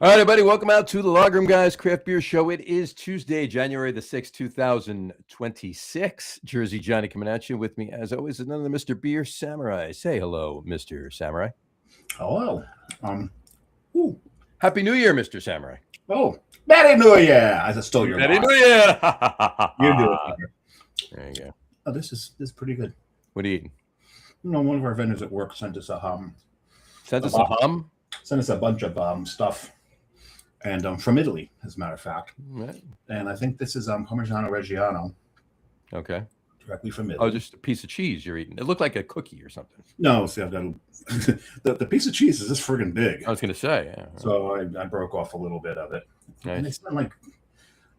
All right, everybody, welcome out to the Logroom Guys Craft Beer Show. It is Tuesday, January the 6th, 2026. Jersey Johnny coming at you. With me, as always, is another Mr. Beer Samurai. Say hello, Mr. Samurai. Hello. Happy New Year, Mr. Samurai. Oh, Merry New Year! I just stole your Happy line. New Year! You do it. There you go. Oh, this is pretty good. What are you eating? You know, one of our vendors at work sent us a Sent us a hum? Sent us a bunch of stuff, and from Italy, as a matter of fact. Right. And I think this is Parmigiano Reggiano. Okay. Directly from Italy. Oh, just a piece of cheese you're eating. It looked like a cookie or something. No, see, I've got the piece of cheese is this friggin' big. I was going to say, yeah. So I broke off a little bit of it. Nice. And they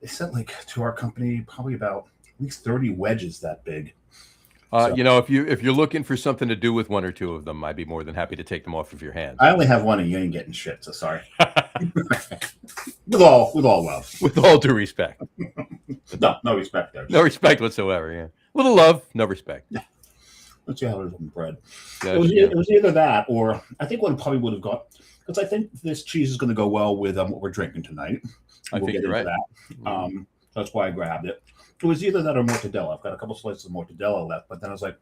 sent like to our company probably about at least 30 wedges that big. You know, if you're looking for something to do with one or two of them, I'd be more than happy to take them off of your hands. I only have one, and you ain't getting shit. So sorry. with all love. With all due respect. No respect there. No respect whatsoever. Yeah, little love, no respect. Yeah. Let's see how it is on bread. Yes, It was either that, or I think what it probably would have got, because I think this cheese is going to go well with what we're drinking tonight. I think you're right. That. That's why I grabbed it. It was either that or mortadella. I've got a couple slices of mortadella left, but then I was like,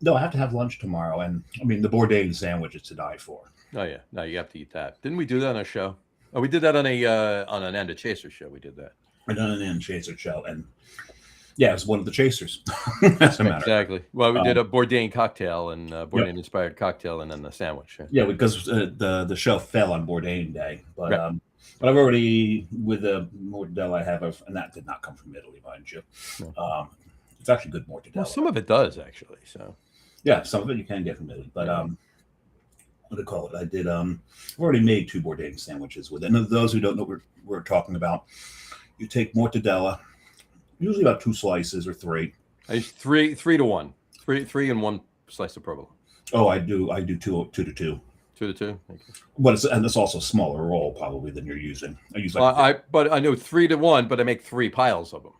no, I have to have lunch tomorrow. And I mean, the Bourdain sandwich is to die for. Oh yeah, no, you have to eat that. Didn't we do that on a show? Oh, we did that on an End of Chaser show. We did that. I done an End Chaser show, and yeah, it was one of the chasers. As a matter. Exactly. Well, we did a Bourdain cocktail and Bourdain inspired cocktail, and then the sandwich. Yeah, because the show fell on Bourdain Day, but right. But I've already, with the mortadella I have, and that did not come from Italy, mind you. No. It's actually good mortadella. Well, some of it does, actually. So yeah, some of it you can get from Italy. But what do you call it? I did, I've already made 2 Bourdain sandwiches with it. And those who don't know what we're talking about, you take mortadella, usually about 2 slices or 3. I use 3 to 1. 3 and 1 slice of provolone. Oh, I do 2 to 2. 2 to 2. But it's also a smaller roll probably than you're using. I use but I know 3 to 1, but I make 3 piles of them.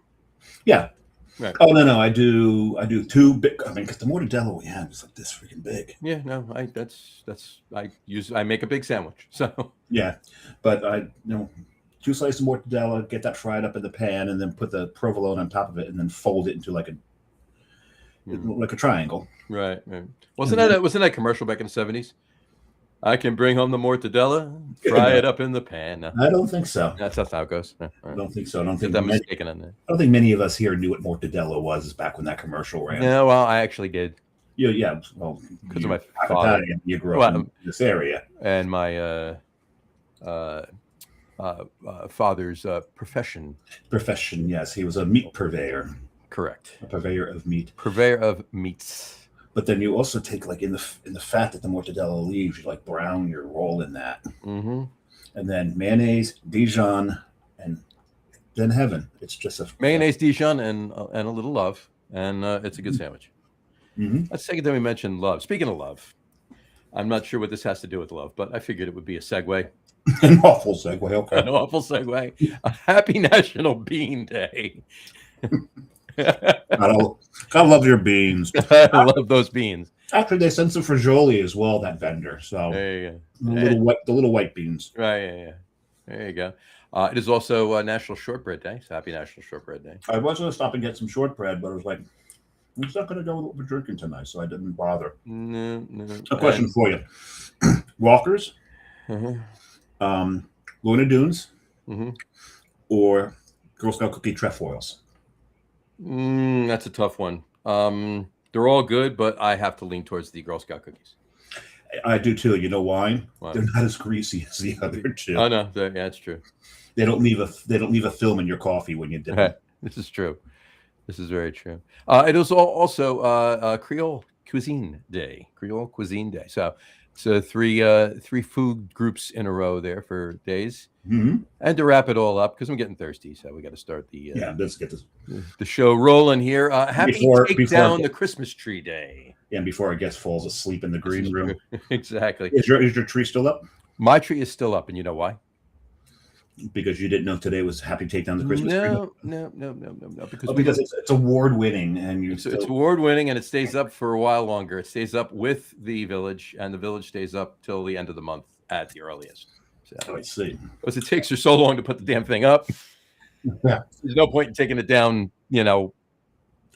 Yeah. Right. Oh no, I do 2 big. I mean, because the mortadella we had was like this freaking big. Yeah, no, I make a big sandwich. So yeah, but 2 slices of mortadella, get that fried up in the pan, and then put the provolone on top of it, and then fold it into like a triangle. Right. Wasn't that commercial back in the 70s? I can bring home the mortadella, fry it up in the pan. No. I don't think so. That's how it goes. Right. I don't think so. I don't think many of us here knew what mortadella was back when that commercial ran. Yeah, well, I actually did. Yeah. Well, because of my father. You grew up in this area, and my father's profession. Profession, yes, he was a meat purveyor. Correct. A purveyor of meat. Purveyor of meats. But then you also take like in the fat that the mortadella leaves, you like brown your roll in that, and then mayonnaise, Dijon, and then heaven. It's just a mayonnaise, Dijon, and a little love, and it's a good sandwich. Let's take it that we mentioned love. Speaking of love, I'm not sure what this has to do with love, but I figured it would be a segue. An awful segue. Okay. An awful segue. A happy National Bean Day. I love your beans. I love those beans. Actually, they sent some fragioli as well. That vendor. So there you go. The little white beans. Right. Yeah. There you go. It is also National Shortbread Day. So happy National Shortbread Day. I was going to stop and get some shortbread, but I was like, it's not going to go with what we're drinking tonight, so I didn't bother. No. A question for you: Walkers, Luna Dunes, or Girl Scout cookie trefoils? That's a tough one. They're all good, but I have to lean towards the Girl Scout cookies. I do too. You know why? They're not as greasy as the other two. Oh no, yeah, that's true. They don't leave a film in your coffee when you dip it. This is true. This is very true. It is also Creole Cuisine Day. Creole Cuisine Day. So it's 3 food groups in a row there for days. And to wrap it all up, because I'm getting thirsty, so we got to start let's get the show rolling here. Happy Take Down the Christmas Tree Day. Yeah, and before our guest falls asleep in the green room. Exactly. Is your tree still up? My tree is still up, and you know why? Because you didn't know today was Happy Take Down the Christmas Tree? No. Because it's award-winning, and it's award-winning, and it stays up for a while longer. It stays up with the village, and the village stays up till the end of the month at the earliest. Oh, I see. Because it takes her so long to put the damn thing up. Yeah. There's no point in taking it down,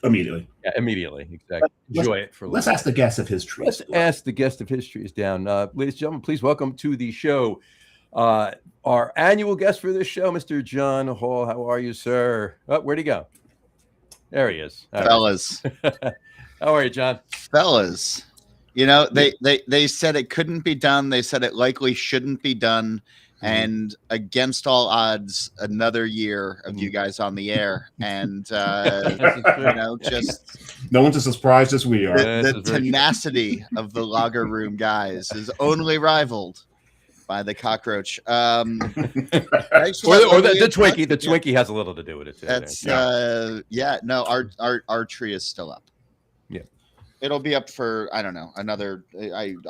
Immediately. Yeah, immediately. Exactly. Enjoy it for a Let's little ask the guest if his tree Let's is down. ask the guest if his tree is down. Ladies and gentlemen, please welcome to the show our annual guest for this show, Mr. John Holl. How are you, sir? Oh, where'd he go? There he is. All right. Fellas. How are you, John? Fellas. They said it couldn't be done. They said it likely shouldn't be done. And against all odds, another year of you guys on the air. And, just no one's as surprised as we are. the tenacity of the Lager Room guys is only rivaled by the cockroach. Or the Twinkie. The Twinkie has a little to do with it, too. That's, our tree is still up. Yeah. It'll be up for, I don't know,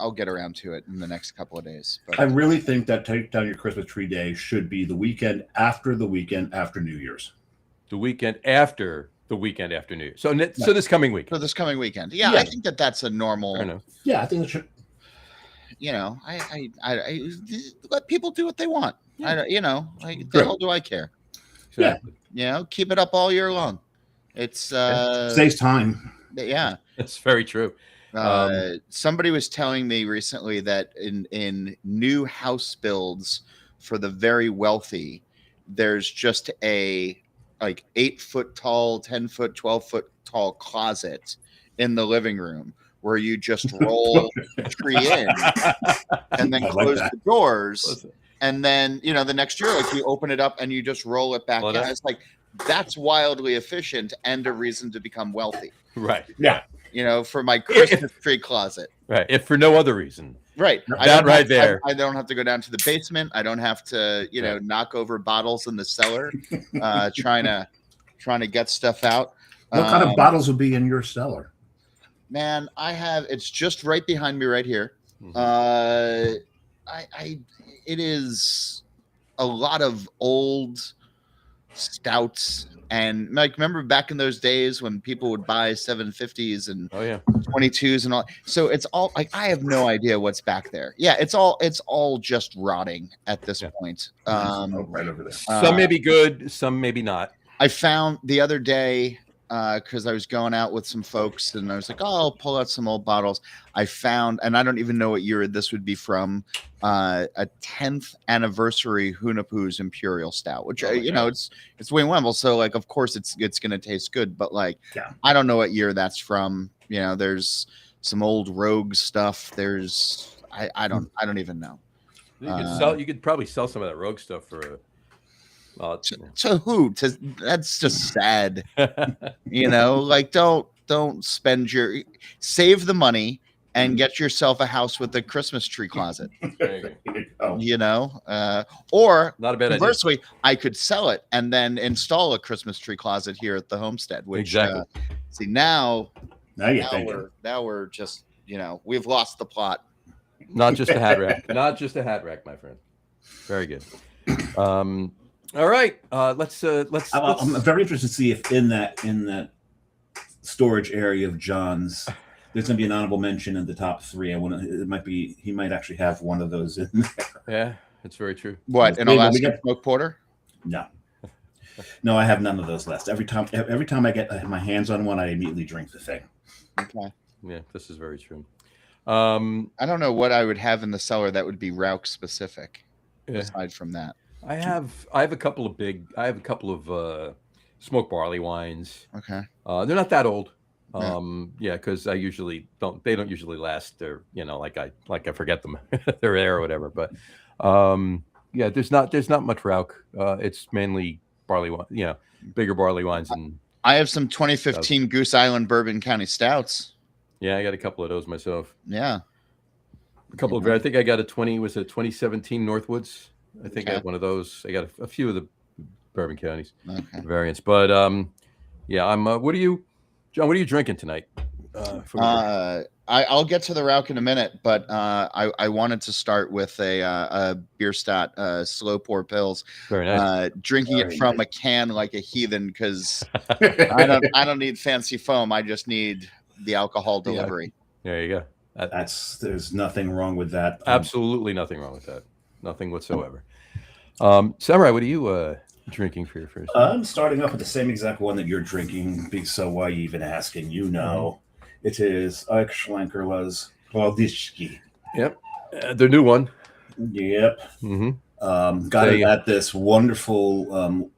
I'll get around to it in the next couple of days. But I really think that take down your Christmas tree day should be the weekend after New Year's. The weekend after New Year's. So this coming weekend. So this coming weekend. Yeah, I think that's a normal. Yeah, I think it should. I let people do what they want. Yeah. The hell do I care? Exactly. Keep it up all year long. It's saves time. Yeah, that's very true. Somebody was telling me recently that in new house builds for the very wealthy, there's just a 8-foot tall, 10-foot, 12-foot tall closet in the living room where you just roll the tree in and then close the doors. And then, the next year, you open it up and you just roll it back in. It's that's wildly efficient and a reason to become wealthy. Right. Yeah. For my Christmas tree closet. Right. If for no other reason. Right. I don't have to go down to the basement. I don't have to, knock over bottles in the cellar, trying to get stuff out. What kind of bottles would be in your cellar? Man, it's just right behind me right here. Mm-hmm. It is a lot of old stouts and remember back in those days when people would buy 750s and 22s and all. So it's all I have no idea what's back there. Yeah, it's all just rotting at this point. Right over there. Some may be good, some maybe not. I found the other day because I was going out with some folks and I was like, I'll pull out some old bottles. I found, and I don't even know what year this would be from, a 10th anniversary Hunapoo's Imperial Stout, which it's Wayne Wemble, so of course it's going to taste good, but I don't know what year that's from. There's some old Rogue stuff. There's I don't even know. You could probably sell some of that Rogue stuff for to who? That's just sad. Don't spend save the money and get yourself a house with a Christmas tree closet. Or not a bad conversely, I could sell it and then install a Christmas tree closet here at the homestead. Which exactly. Now we're just we've lost the plot. Not just a hat rack. Not just a hat rack, my friend. Very good. All right, let's. I'm very interested to see if in that storage area of John's, there's going to be an honorable mention in the top 3. He might actually have one of those in there. Yeah, that's very true. What, an Alaska smoke porter? No, I have none of those left. Every time I get my hands on one, I immediately drink the thing. Okay. Yeah, this is very true. I don't know what I would have in the cellar that would be Rauch specific. Aside from that. I have a couple of smoked barley wines. Okay. They're not that old. Because I usually don't. They don't usually last. They're I forget them. They're there or whatever. But there's not much Rauch. It's mainly barley wine. Bigger barley wines. And I have some 2015 Goose Island Bourbon County Stouts. Yeah, I got a couple of those myself. Yeah. A couple of. I think I got a 2017 Northwoods. I think I have one of those. I got a few of the Bourbon Counties variants, but I'm. What are you, John? What are you drinking tonight? I'll get to the Rauch in a minute, but I wanted to start with a beer stout, slow pour pills. Very nice. Drinking it from a can like a heathen because I don't need fancy foam. I just need the alcohol delivery. There you go. There's nothing wrong with that. Absolutely nothing wrong with that. nothing whatsoever. Samurai, what are you drinking for your first? I'm starting off with the same exact one that you're drinking. So why are you even asking? You know, it is Schlenkerla's Waldischi. Yep, the new one. Yep. Mm-hmm. Got it at this wonderful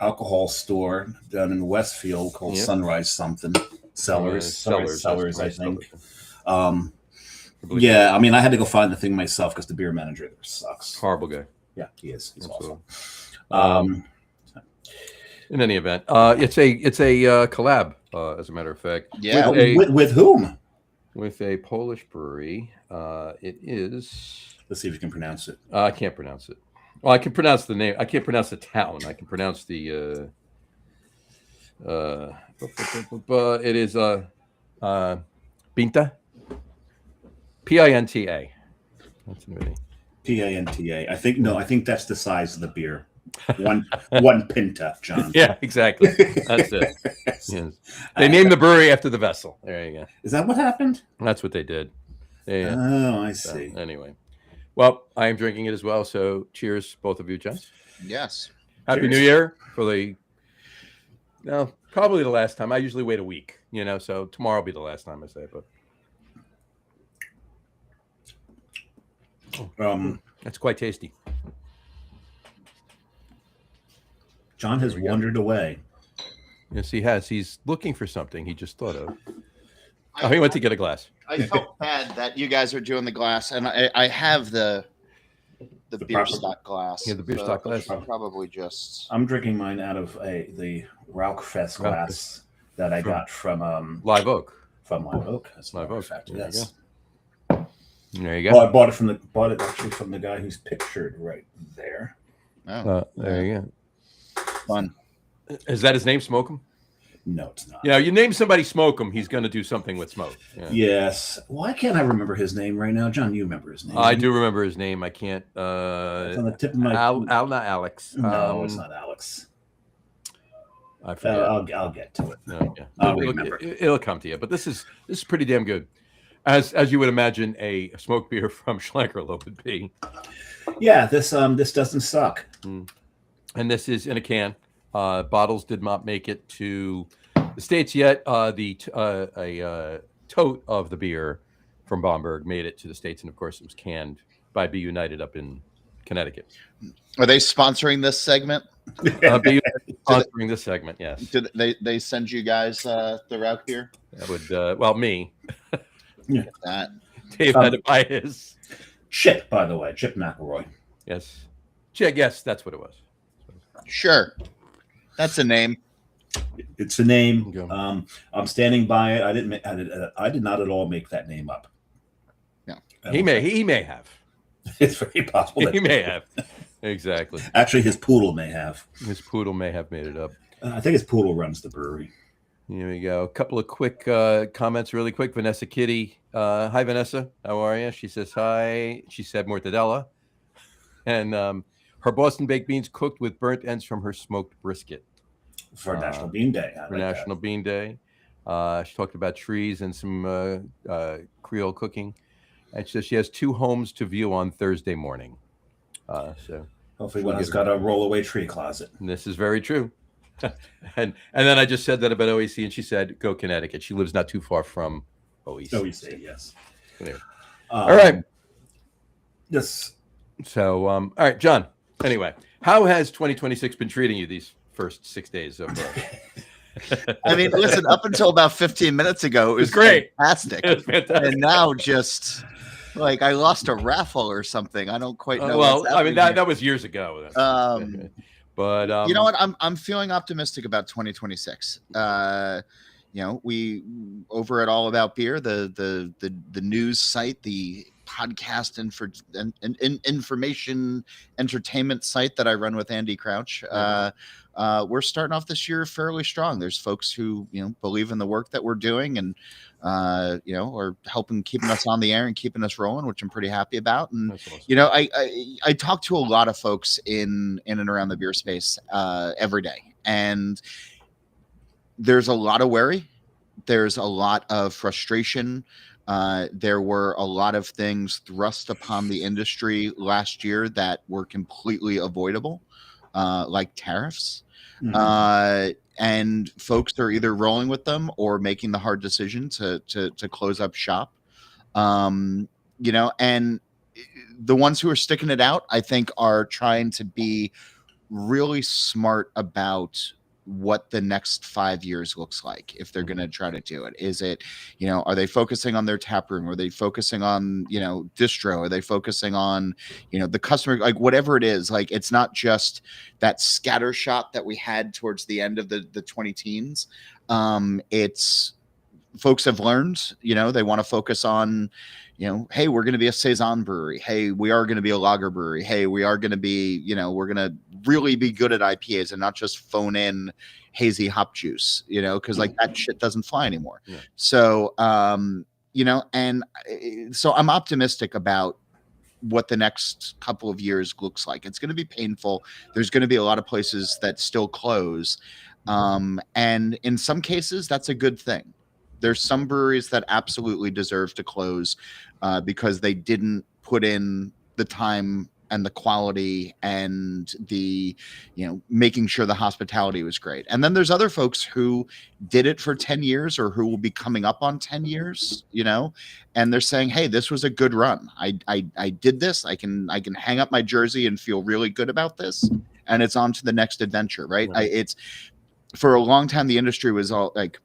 alcohol store down in Westfield called Sunrise something. Cellars, I think. Yeah, I mean, I had to go find the thing myself because the beer manager there sucks. Horrible guy. Yeah, he is. He's awesome. In any event, it's a collab, as a matter of fact. Yeah. With whom? With a Polish brewery. It is. Let's see if you can pronounce it. I can't pronounce it. Well, I can pronounce the name. I can't pronounce the town. I can pronounce the. It is Pinta. Pinta. That's the Pinta. I think that's the size of the beer. One pinta, John. Yeah, exactly. That's it. Yes. They named the brewery after the vessel. There you go. Is that what happened? That's what they did. Yeah. Oh, I see. So, anyway, well, I am drinking it as well. So, cheers, both of you, gents. Yes. Happy New Year for probably the last time. I usually wait a week, so tomorrow will be the last time I say it. But that's quite tasty. John has wandered away. Yes, he has. He's looking for something he just thought of. He went to get a glass. I felt bad that you guys are doing the glass, and I have the beer stock glass. Yeah, the beer stock glass. I'll probably just. I'm drinking mine out of the Rauchfest glass that I got from Live Oak. From Live Oak. That's Live Oak. Yes. There you go. Well, I bought it actually from the guy who's pictured right there. Oh, there you go. Fun. Is that his name, Smoke 'em? No, it's not. Yeah, you name somebody Smoke 'em, he's going to do something with smoke. Yeah. Yes. Why can't I remember his name right now? John, you remember his name? I do remember his name. I can't. It's on the tip of my. Not Alex. No, it's not Alex. I forget. I'll get to it. Okay. I'll remember. It'll come to you. But this is pretty damn good, as you would imagine a smoked beer from Schlenkerla would be. Yeah, this doesn't suck. And this is in a can. Bottles did not make it to the States yet. A tote of the beer from Bamberg made it to the States, and of course, it was canned by Be United up in Connecticut. Are they sponsoring this segment? Be United sponsoring this segment, yes. Did they send you guys the Rauchbier? That would me. Yeah. That Dave had to buy his. Chip, by the way, Chip McElroy. Yes, Chip. Yes, that's what it was. Sure, that's a name. It's a name. Okay. I'm standing by it. I did not at all make that name up. No, He may have. It's very possible. He may have. Exactly. Actually, his poodle may have. His poodle may have made it up. I think his poodle runs the brewery. Here we go. A couple of quick comments, really quick. Vanessa Kitty. Hi, Vanessa. How are you? She says hi. She said mortadella. And her Boston baked beans cooked with burnt ends from her smoked brisket. For National Bean Day. National Bean Day. She talked about trees and some Creole cooking. And she says she has 2 homes to view on Thursday morning. So hopefully one has got a roll-away tree closet. And this is very true. and then I just said that about OEC, and she said, go Connecticut. She lives not too far from OEC. OEC, yes. Anyway. All right. Yes. So, all right, John. Anyway, how has 2026 been treating you these first 6 days of? I mean, listen. Up until about 15 minutes ago, it was great, fantastic. It was fantastic, and now just like I lost a raffle or something. I don't quite know. Well, I mean that was years ago. But you know what? I'm feeling optimistic about 2026. We over at All About Beer, the news site, the podcast and information entertainment site that I run with Andy Crouch. We're starting off this year fairly strong. There's folks who believe in the work that we're doing and are helping keeping us on the air and keeping us rolling, which I'm pretty happy about. And awesome. I talk to a lot of folks in and around the beer space every day, and there's a lot of worry. There's a lot of frustration There were a lot of things thrust upon the industry last year that were completely avoidable, like tariffs. And folks are either rolling with them or making the hard decision to close up shop. And the ones who are sticking it out, I think, are trying to be really smart about what the next 5 years looks like if they're going to try to do it. Is it, are they focusing on their tap room? Are they focusing on, distro? Are they focusing on, the customer, like whatever it is? Like, it's not just that scatter shot that we had towards the end of the 20 teens. It's folks have learned, they want to focus on, hey, we're going to be a Saison brewery. Hey, we are going to be a lager brewery. Hey, we are going to be, we're going to really be good at IPAs and not just phone in hazy hop juice, because like that shit doesn't fly anymore. Yeah. So, and so I'm optimistic about what the next couple of years looks like. It's going to be painful. There's going to be a lot of places that still close. And in some cases, that's a good thing. There's some breweries that absolutely deserve to close because they didn't put in the time and the quality and the, making sure the hospitality was great. And then there's other folks who did it for 10 years or who will be coming up on 10 years, and they're saying, hey, this was a good run. I did this. I can hang up my jersey and feel really good about this. And it's on to the next adventure, right? It's for a long time, the industry was all like,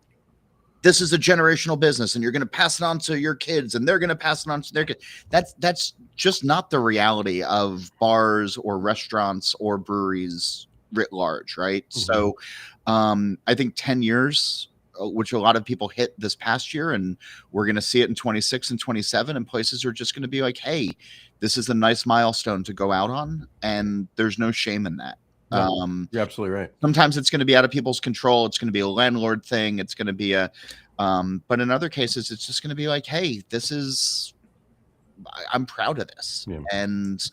this is a generational business and you're going to pass it on to your kids and they're going to pass it on to their kids. That's just not the reality of bars or restaurants or breweries writ large, right? So I think 10 years, which a lot of people hit this past year, and we're going to see it in 26 and 27, and places are just going to be like, hey, this is a nice milestone to go out on, and there's no shame in that. You're absolutely right. Sometimes it's going to be out of people's control. It's going to be a landlord thing. It's going to be but in other cases, it's just going to be like, hey, I'm proud of this. Yeah. And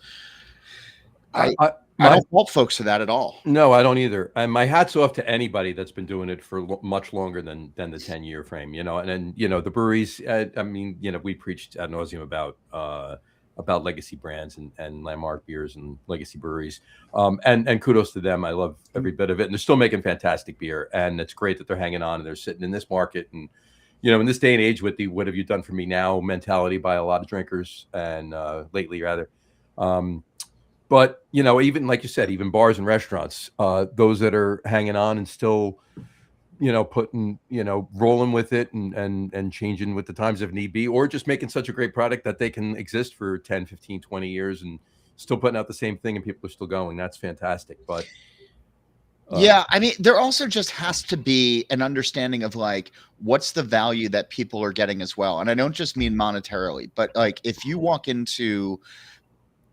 I don't fault folks for that at all. No, I don't either. And my hat's off to anybody that's been doing it for much longer than the 10-year frame, and then, the breweries, I mean, we preached ad nauseum about legacy brands and landmark beers and legacy breweries. And kudos to them. I love every bit of it. And they're still making fantastic beer. And it's great that they're hanging on and they're sitting in this market. And, in this day and age with the what have you done for me now mentality by a lot of drinkers and lately rather. But, even like you said, even bars and restaurants, those that are hanging on and still, putting, rolling with it and changing with the times if need be, or just making such a great product that they can exist for 10, 15, 20 years and still putting out the same thing and people are still going. That's fantastic. But yeah, I mean, there also just has to be an understanding of like, what's the value that people are getting as well. And I don't just mean monetarily, but like if you walk into,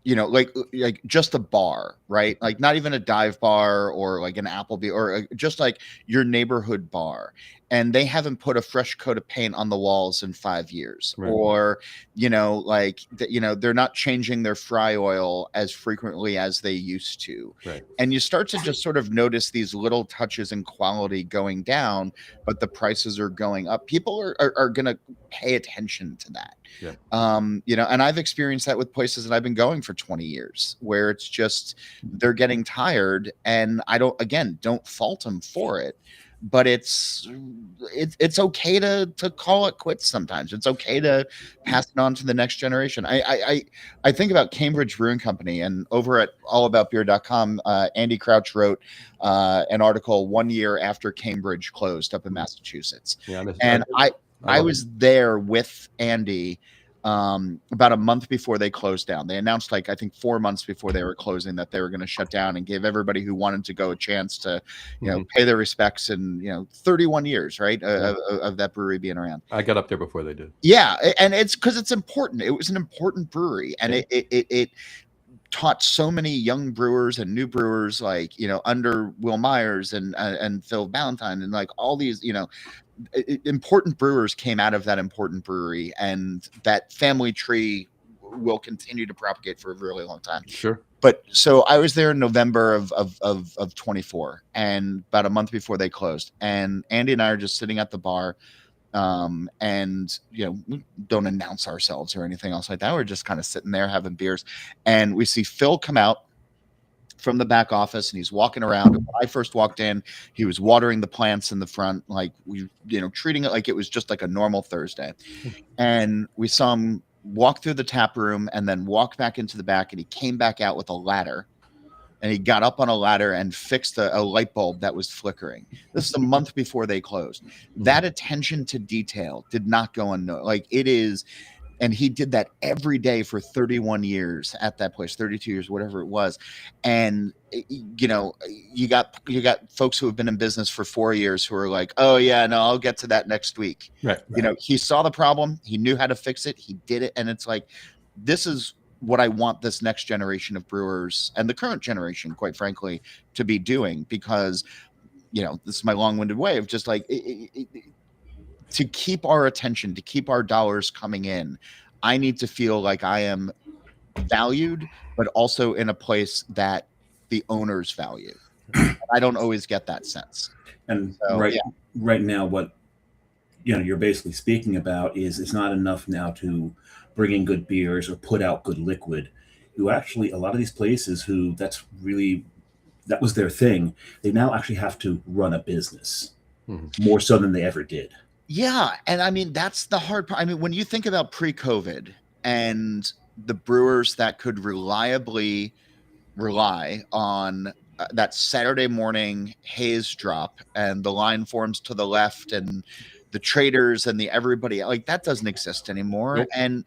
like just a bar, right? Like not even a dive bar or like an Applebee or just like your neighborhood bar. And they haven't put a fresh coat of paint on the walls in 5 years, right. Or, they're not changing their fry oil as frequently as they used to. Right. And you start to just sort of notice these little touches in quality going down, but the prices are going up. People are going to pay attention to that. Yeah. And I've experienced that with places that I've been going for 20 years where it's just, they're getting tired, and I don't fault them for it, but it's okay to call it quits sometimes. It's okay to pass it on to the next generation. I think about Cambridge Brewing Company, and over at allaboutbeer.com, Andy Crouch wrote an article 1 year after Cambridge closed up in Massachusetts. Yeah, I was there with Andy about a month before they closed down. They announced, like, I think 4 months before they were closing, that they were going to shut down, and gave everybody who wanted to go a chance to, pay their respects. And 31 years, right, of that brewery being around. I got up there before they did. Yeah, and it's because it's important. It was an important brewery, and it taught so many young brewers and new brewers, like, under Will Myers and Phil Valentine, and like all these, important brewers came out of that important brewery, and that family tree will continue to propagate for a really long time. Sure. But so I was there in November of 24, and about a month before they closed, and Andy and I are just sitting at the bar, And we don't announce ourselves or anything else like that. We're just kind of sitting there having beers, and we see Phil come out from the back office, and he's walking around. When I first walked in, he was watering the plants in the front, like treating it like it was just like a normal Thursday. And we saw him walk through the tap room and then walk back into the back, and he came back out with a ladder, and he got up on a ladder and fixed a light bulb that was flickering. This is a month before they closed. That attention to detail did not go unnoticed. Like, it is. And he did that every day for 31 years at that place, 32 years, whatever it was. And, you got folks who have been in business for 4 years who are like, oh, yeah, no, I'll get to that next week. Right. He saw the problem. He knew how to fix it. He did it. And it's like, this is what I want this next generation of brewers and the current generation, quite frankly, to be doing, because, this is my long-winded way of just like, to keep our attention, to keep our dollars coming in, I need to feel like I am valued, but also in a place that the owners value. I don't always get that sense. And right now, what you're basically speaking about is it's not enough now to bring in good beers or put out good liquid. A lot of these places that was their thing. They now actually have to run a business more so than they ever did. Yeah. And I mean, that's the hard part. I mean, when you think about pre-COVID and the brewers that could reliably rely on that Saturday morning haze drop and the line forms to the left and the traders and the everybody, like, that doesn't exist anymore. Nope. And,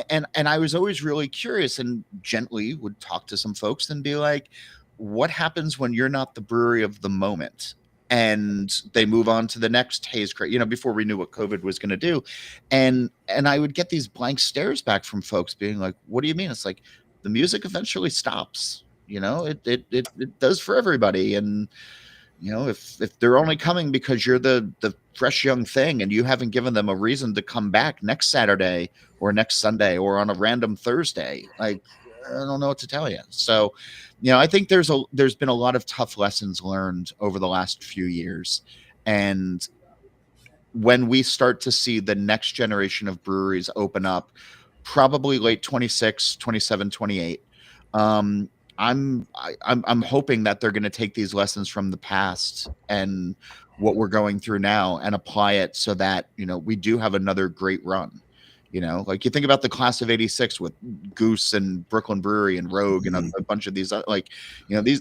and I was always really curious and gently would talk to some folks and be like, what happens when you're not the brewery of the moment? And they move on to the next haze crate, before we knew what COVID was going to do. And I would get these blank stares back from folks being like, what do you mean? It's like, the music eventually stops, it does for everybody. And, if they're only coming because you're the fresh young thing and you haven't given them a reason to come back next Saturday or next Sunday or on a random Thursday, like, I don't know what to tell you. So, I think there's been a lot of tough lessons learned over the last few years. And when we start to see the next generation of breweries open up, probably late 26, 27, 28, I'm hoping that they're going to take these lessons from the past and what we're going through now and apply it so that, we do have another great run. Like, you think about the class of 86 with Goose and Brooklyn Brewery and Rogue and a bunch of these,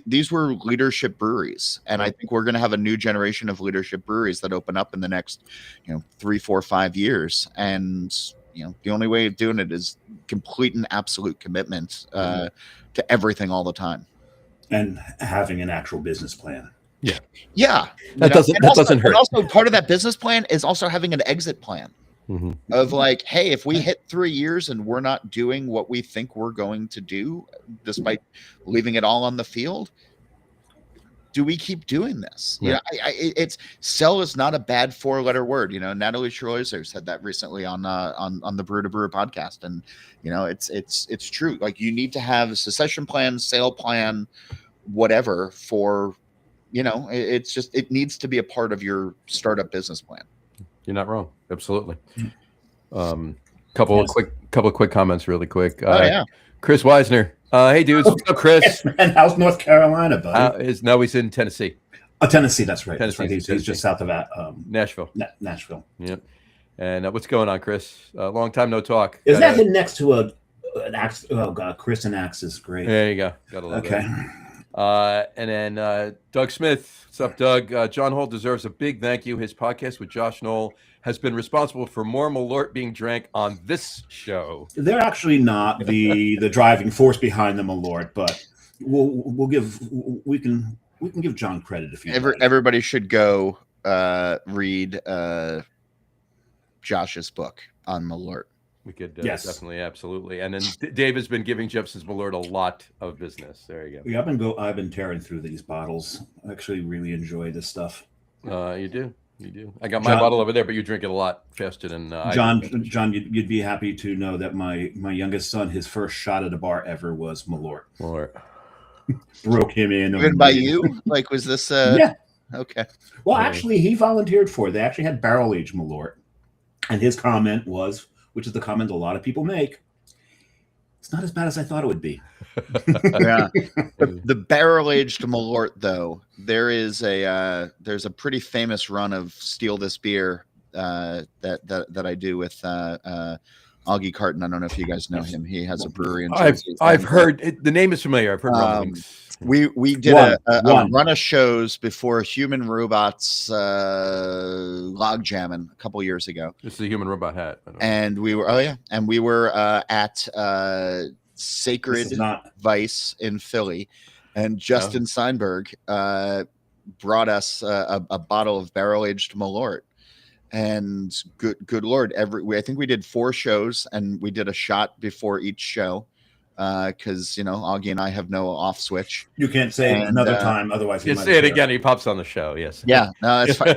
these were leadership breweries. And I think we're going to have a new generation of leadership breweries that open up in the next, 3, 4, 5 years. And, the only way of doing it is complete and absolute commitment to everything all the time. And having an actual business plan. Yeah. Yeah. That doesn't hurt. And also part of that business plan is also having an exit plan. Of like, hey, if we hit 3 years and we're not doing what we think we're going to do, despite leaving it all on the field, do we keep doing this? Yeah. It's sell is not a bad 4-letter word. Natalie Schroeser said that recently on the Brew to Brew podcast, and it's true. Like, you need to have a succession plan, sale plan, whatever for, it needs to be a part of your startup business plan. You're not wrong. Absolutely. Couple of quick comments, really quick. Chris Weisner. Hey, dudes. What's up, Chris? And how's North Carolina, buddy? He's in Tennessee. Oh, Tennessee. That's right. Tennessee. He's just south of Nashville. Nashville. Yep. And what's going on, Chris? Long time no talk. Is that him next to an axe? Oh God, Chris and Axe is great. There you go. Got a little okay. And then Doug Smith. What's up, Doug? John Holl deserves a big thank you. His podcast with Josh Knoll has been responsible for more Malort being drank on this show. They're actually not the driving force behind the Malort, but we can give John credit if you everybody should go read Josh's book on Malort. We could yes. Definitely, absolutely. And then Dave has been giving Jepson's Malort a lot of business. There you go. Yeah, I've been tearing through these bottles. I actually really enjoy this stuff. You do. I got my bottle over there, but you drink it a lot faster than John. You'd be happy to know that my youngest son, his first shot at a bar ever was Malort. Malort. Broke him in. Even by you? Like, was this? Yeah. Okay. Well, Yeah. actually, he volunteered for it. They actually had barrel aged Malort, and his comment was, which is the comment a lot of people make, it's not as bad as I thought it would be. Yeah. The barrel aged Malort, though, there's a pretty famous run of Steal This Beer that I do with Augie Carton. I don't know if you guys know him. He has a brewery in Jersey. I've heard it, the name is familiar. I've heard rumblings. We did One. a run of shows before Human Robots log jamming a couple years ago. This is a human robot hat. And we were at Sacred Vice in Philly, and Justin Seinberg brought us a bottle of barrel aged Malort. And good Lord, I think we did 4 shows, and we did a shot before each show. Because Augie and I have no off switch. You can't say it another time, otherwise you say it again. He pops on the show. Yes. Yeah. No, that's fine.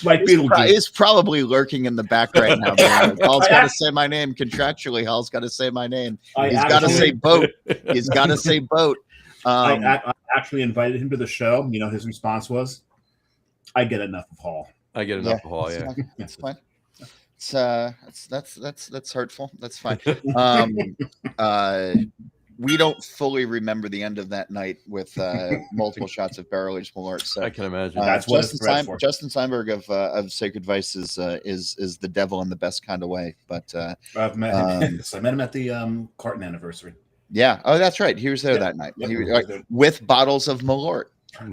Like he's probably lurking in the back right now. Hall's got to say my name contractually. Hall's got to say my name. He's got to say boat. He's got to say boat. I actually invited him to the show. His response was, "I get enough of Hall. I get enough of Hall." Yeah, that's fine. That's hurtful. That's fine. We don't fully remember the end of that night with multiple shots of barrel aged Malort. So I can imagine. That's what Justin Seinberg of Sacred Vice is the devil in the best kind of way. But I've met him. I met him at the Carton anniversary. Yeah. Oh, that's right. He was there that night. He was, with bottles of Malort.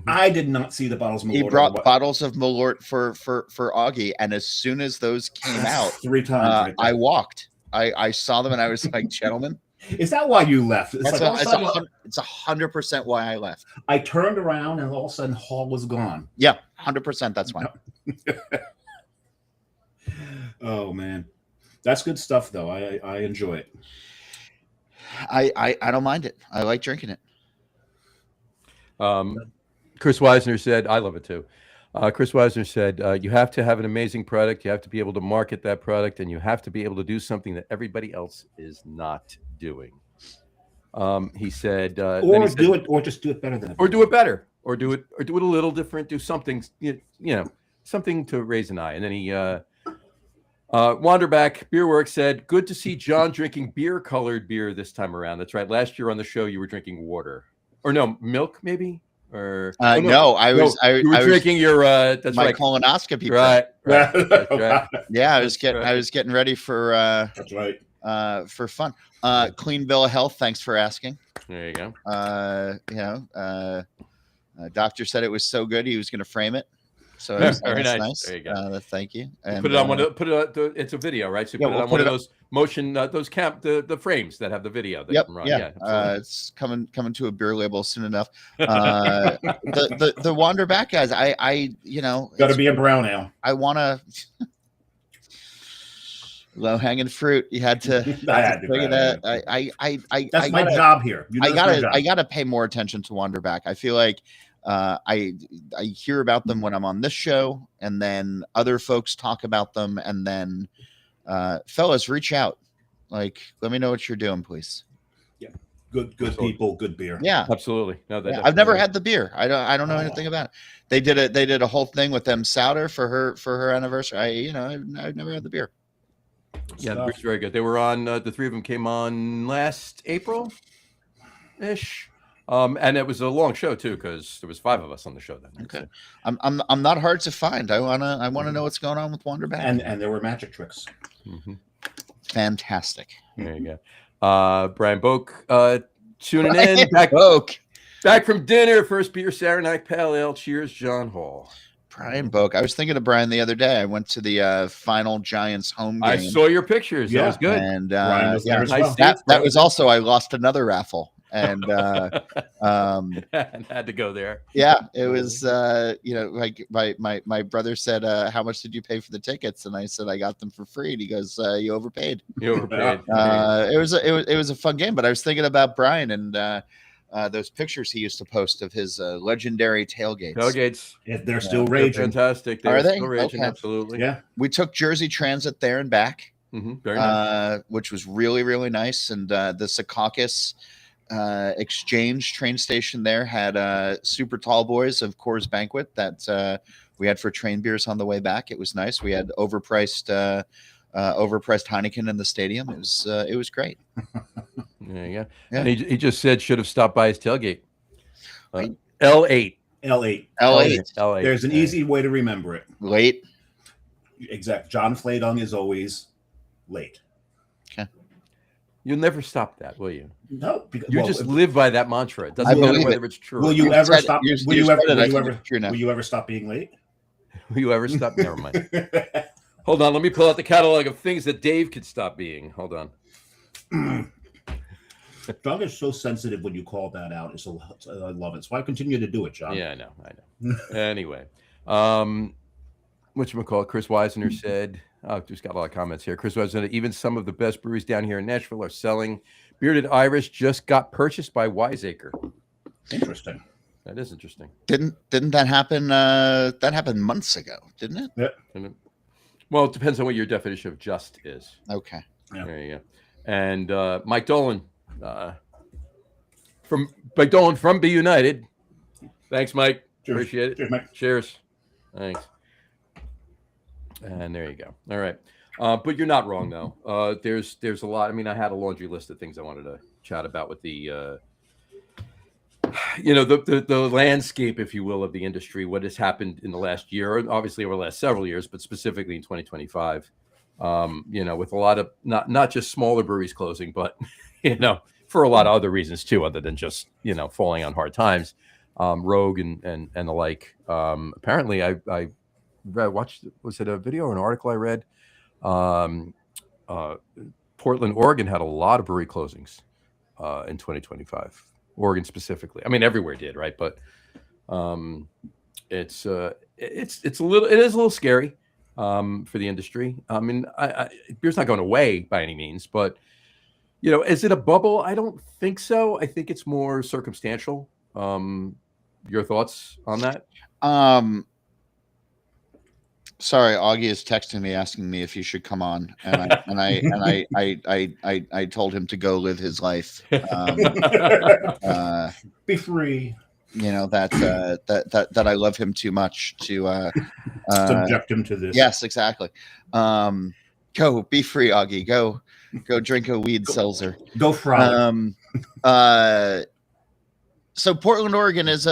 I did not see the bottles of Malort. He brought bottles of Malort for Augie, and as soon as those came out, 3 times, I walked. I saw them, and I was like, "Gentlemen, is that why you left?" It's 100% why I left. I turned around, and all of a sudden, Hall was gone. Yeah, 100%. That's why. Oh man, that's good stuff, though. I enjoy it. I don't mind it. I like drinking it. Chris Weisner said, I love it too. Chris Weisner said, you have to have an amazing product. You have to be able to market that product, and you have to be able to do something that everybody else is not doing. He said, or just do it better than, or do it better, or do it a little different. Do something, something to raise an eye. And then he, Wanderback Beerworks said, good to see John drinking beer-colored beer this time around. That's right. Last year on the show, you were drinking water, or no, milk, maybe. Or no, I was drinking your that's my right. colonoscopy. Right. That's right. Yeah, I was getting ready for that's right. For fun. Clean bill of health, thanks for asking. There you go. Doctor said it was so good he was going to frame it. So it was very nice. There you go. Thank you. And, put it on it's a video, right? So put it on one of those motion those the frames that have the video that can run. Yeah, it's coming to a beer label soon enough. The Wander Back guys, I got to be a brown ale. I want to low hanging fruit. You had to. I had to figure that. That's my job here. I gotta pay more attention to Wander Back. I feel like I hear about them when I'm on this show, and then other folks talk about them, and then fellas, reach out. Like, let me know what you're doing, please. Yeah, good people, good beer. Yeah, absolutely. No, I've never had the beer. I don't know anything about it. They did a whole thing with them Souter for her anniversary. I've never had the beer. Yeah, the beer's very good. They were on. The 3 of them came on last April-ish. And it was a long show too, because there was 5 of us on the show then. Okay, I'm not hard to find. I wanna know what's going on with Wander Back. And there were magic tricks. Mm-hmm. Fantastic. There you go. Brian Boak tuning in. Back from dinner. First beer, Saranac Pale Ale. Cheers, John Holl. Brian Boak. I was thinking of Brian the other day. I went to the final Giants home game. I saw your pictures. Yeah. That was good. And Brian was there as well. that was also, I lost another raffle. And had to go there. Yeah, it was like my brother said, how much did you pay for the tickets? And I said I got them for free. And he goes, you overpaid. You overpaid. It was a fun game, but I was thinking about Brian and those pictures he used to post of his legendary tailgates. They're still raging. Fantastic. Are they still raging? Okay. Absolutely. Yeah. We took Jersey Transit there and back. Mm-hmm. Very nice. Which was really, really nice. And the Secaucus Exchange train station there had super tall boys of Coors Banquet that we had for train beers on the way back. It was nice. We had overpriced Heineken in the stadium. It was great. There you go. Yeah. And he just said should have stopped by his tailgate. Right. L8. L8. L8. L8. There's an easy way to remember it. Late. Exact. John Fladung is always late. You'll never stop that, will you? No, because, You just live by that mantra. It doesn't matter whether it's true. Will or you not. ever said it. stop? You Will you said ever? it. I Will you think ever? it's true now. Will you ever stop being late? Will you ever stop? Never mind. Hold on. Let me pull out the catalog of things that Dave could stop being. Hold on. John is so sensitive when you call that out. It's so I love it. So I continue to do it, John. Yeah, I know. Anyway, whatchamacallit, Chris Weisner said, just got a lot of comments here. Chris Weisner, even some of the best breweries down here in Nashville are selling Bearded Irish. Just got purchased by Wiseacre. Interesting. That is interesting. Didn't that happen? That happened months ago, didn't it? Yeah. Well, it depends on what your definition of just is. Okay. Yeah. There you go. And Mike Dolan from Be United. Thanks, Mike. Cheers. Appreciate it. Cheers, Mike. Cheers. Thanks. And there you go. All right. But you're not wrong, though. There's a lot. I mean, I had a laundry list of things I wanted to chat about with the the landscape, if you will, of the industry, what has happened in the last year, and obviously over the last several years, but specifically in 2025, with a lot of not just smaller breweries closing, but, for a lot of other reasons too, other than just, falling on hard times, Rogue and the like. Apparently I watched, was it a video or an article I read? Portland, Oregon had a lot of brewery closings in 2025. Oregon specifically. I mean, everywhere did, right? But it is a little scary for the industry. I mean, beer's not going away by any means, but is it a bubble? I don't think so. I think it's more circumstantial. Your thoughts on that? Sorry, Augie is texting me asking me if he should come on, and I told him to go live his life. Be free. That I love him too much to Subject him to this. Yes, exactly. Go be free, Augie. Go drink a weed seltzer. Go fry. So Portland, Oregon is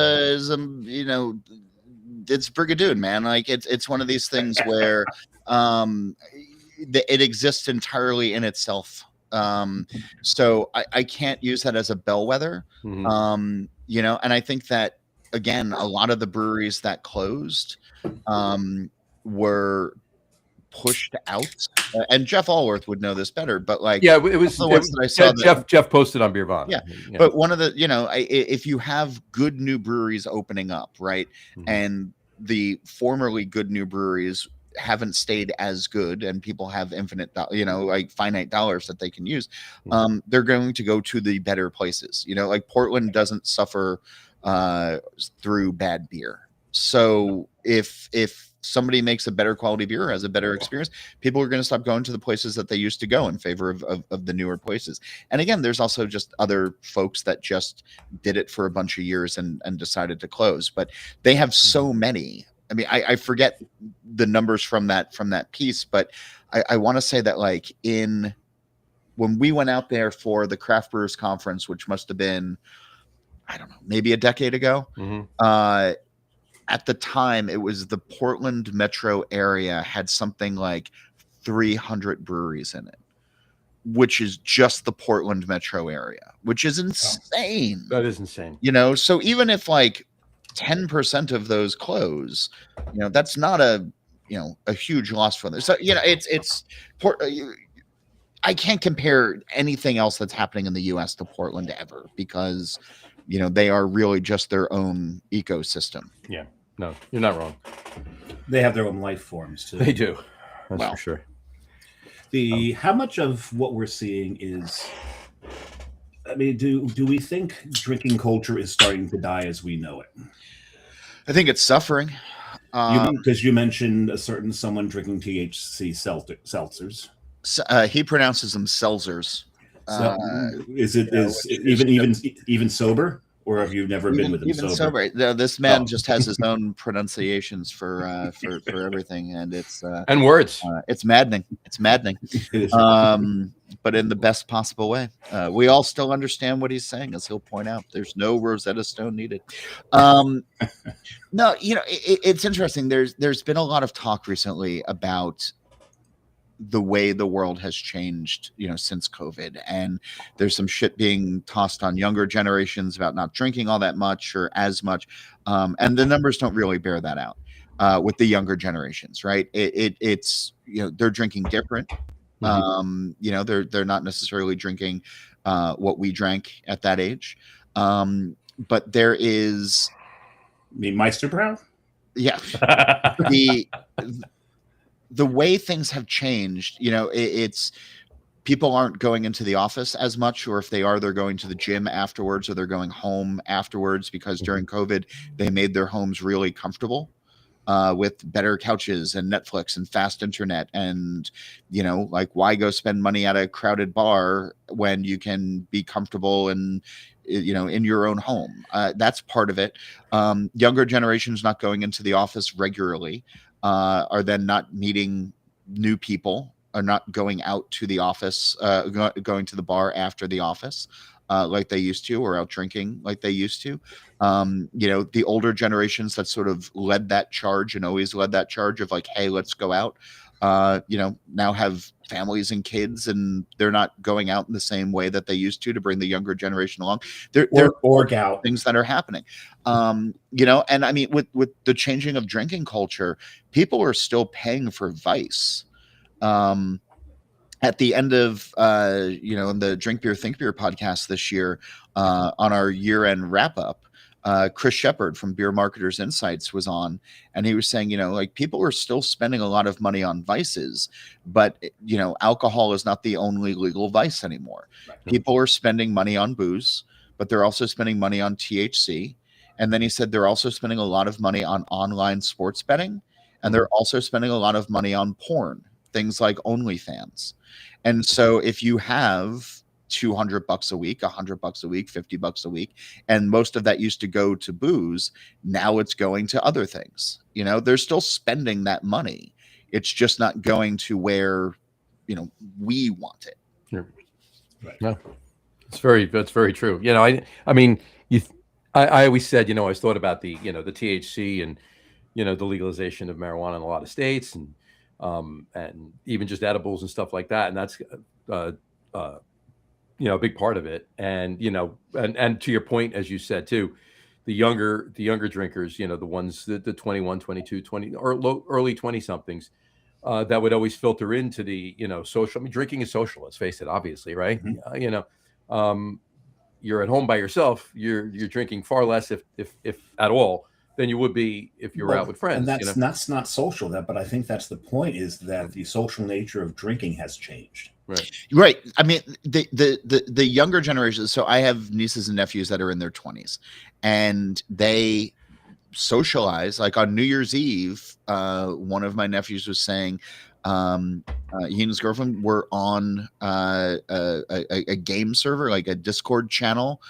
it's Brigadoon, man. Like it's one of these things where it exists entirely in itself. So I can't use that as a bellwether. Mm-hmm. And I think that again, a lot of the breweries that closed were pushed out. And Jeff Allworth would know this better, but it was the ones that I saw. Jeff posted on Beer Vana. Yeah. But one of the, if you have good new breweries opening up, right, mm-hmm. and the formerly good new breweries haven't stayed as good, and people have infinite, finite dollars that they can use, they're going to go to the better places. Like Portland doesn't suffer through bad beer. So if somebody makes a better quality beer, has a better experience, people are going to stop going to the places that they used to go in favor of the newer places. And again, there's also just other folks that just did it for a bunch of years and decided to close, but they have so many. I mean, I forget the numbers from that piece, but I want to say that when we went out there for the Craft Brewers Conference, which must have been, I don't know, maybe a decade ago, mm-hmm. At the time, it was the Portland metro area had something like 300 breweries in it, which is just the Portland metro area, which is insane. That is insane. So even if 10% of those close, that's not a huge loss for them. So, I can't compare anything else that's happening in the U.S. to Portland ever, because, they are really just their own ecosystem. Yeah. No, you're not wrong. They have their own life forms too. They do. That's for sure. How much of what we're seeing is, I mean, do we think drinking culture is starting to die as we know it? I think it's suffering. Because you mentioned someone drinking THC seltzers. He pronounces them seltzers. So is it you know, is which it even sober, or have you never been with him even sober? sober. This man Oh. just has his own pronunciations for everything, and And words. it's maddening. It's maddening. It is. But in the best possible way. We all still understand what he's saying, as he'll point out. There's no Rosetta Stone needed. No, you know, it's interesting. There's been a lot of talk recently about the way the world has changed, you know, since COVID, and there's some shit being tossed on younger generations about not drinking all that much or as much, and the numbers don't really bear that out with the younger generations, right? It's you know, they're drinking different. You know, they're not necessarily drinking what we drank at that age, but there is, I mean, Meisterbrow? yeah, the way things have changed, you know, it's people aren't going into the office as much, or if they are, they're going to the gym afterwards, or they're going home afterwards, because during COVID, they made their homes really comfortable with better couches and Netflix and fast internet. And, you know, like, why go spend money at a crowded bar when you can be comfortable and, you know, in your own home? That's part of it. Younger generations not going into the office regularly, are then not meeting new people, are not going out to the office, going to the bar after the office like they used to, or out drinking like they used to. You know, the older generations that sort of led that charge and always led that charge of like, hey, let's go out, you know, now have families and kids, and they're not going out in the same way that they used to bring the younger generation along. There Or gout. things that are happening. You know, and I mean, with the changing of drinking culture, people are still paying for vice. At the end of you know, in the Drink Beer Think Beer podcast this year, on our year-end wrap-up, Chris Shepard from Beer Marketers Insights was on, and he was saying, you know, like, people are still spending a lot of money on vices, but, you know, alcohol is not the only legal vice anymore. Right. People are spending money on booze, but they're also spending money on THC. And then he said they're also spending a lot of money on online sports betting, and they're also spending a lot of money on porn, things like OnlyFans. And so if you have $200 a week, $100 a week, $50 a week, and most of that used to go to booze, now it's going to other things. You know, they're still spending that money. It's just not going to where, you know, we want it. Yeah. Right. No, that's very true. You know, I mean, I always said, you know, I always thought about the, you know, the THC and, you know, the legalization of marijuana in a lot of states, and even just edibles and stuff like that. And that's, you know, a big part of it. And, you know, and to your point, as you said too, the younger drinkers, you know, the ones that the 21, 22, 20 or early 20 somethings, that would always filter into the, you know, social. I mean, drinking is social, let's face it, obviously. Right. You know, you're at home by yourself, you're drinking far less, if at all, than you would be if you were out with friends. And you know? that's not social. But I think that's the point, is that the social nature of drinking has changed. Right. I mean, the younger generations. So I have nieces and nephews that are in their 20s, and they socialize. Like on New Year's Eve, one of my nephews was saying, he and his girlfriend were on a game server, like a Discord channel,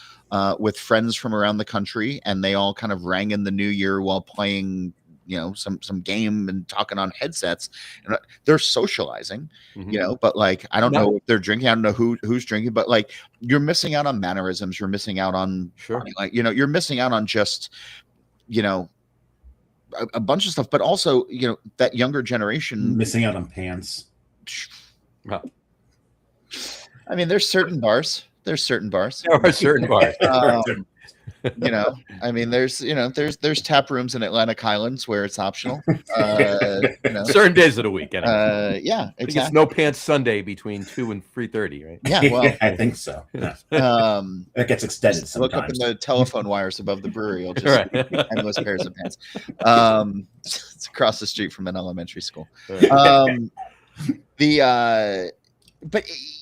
with friends from around the country, and they all kind of rang in the new year while playing, you know, some game and talking on headsets, and they're socializing, you know, but like, I don't know if they're drinking. I don't know who's drinking, but like, you're missing out on mannerisms. You're missing out on, like, you know, you're missing out on just, you know, a bunch of stuff, but also, you know, that younger generation missing out on pants. I mean, there's certain bars. There are certain bars. You know, I mean, there's tap rooms in Atlantic Highlands where it's optional. You know, certain days of the week. Anyway. Yeah, exactly. It's no pants Sunday between 2 and 3:30, right? Yeah, well, I think so. Yeah. That gets extended sometimes. Look up in the telephone wires above the brewery. You'll just endless pairs of pants. It's across the street from an elementary school. But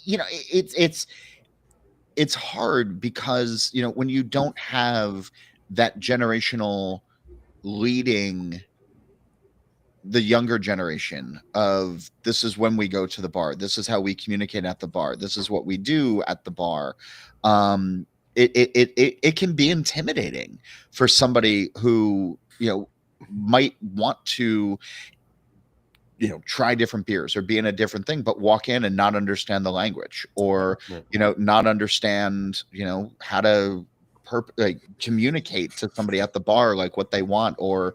you know, it's hard because, you know, when you don't have that generational leading the younger generation of this is when we go to the bar. This is how we communicate at the bar. This is what we do at the bar. It can be intimidating for somebody who, might want to, try different beers or be in a different thing, but walk in and not understand the language or, not understand, how to communicate to somebody at the bar like what they want, or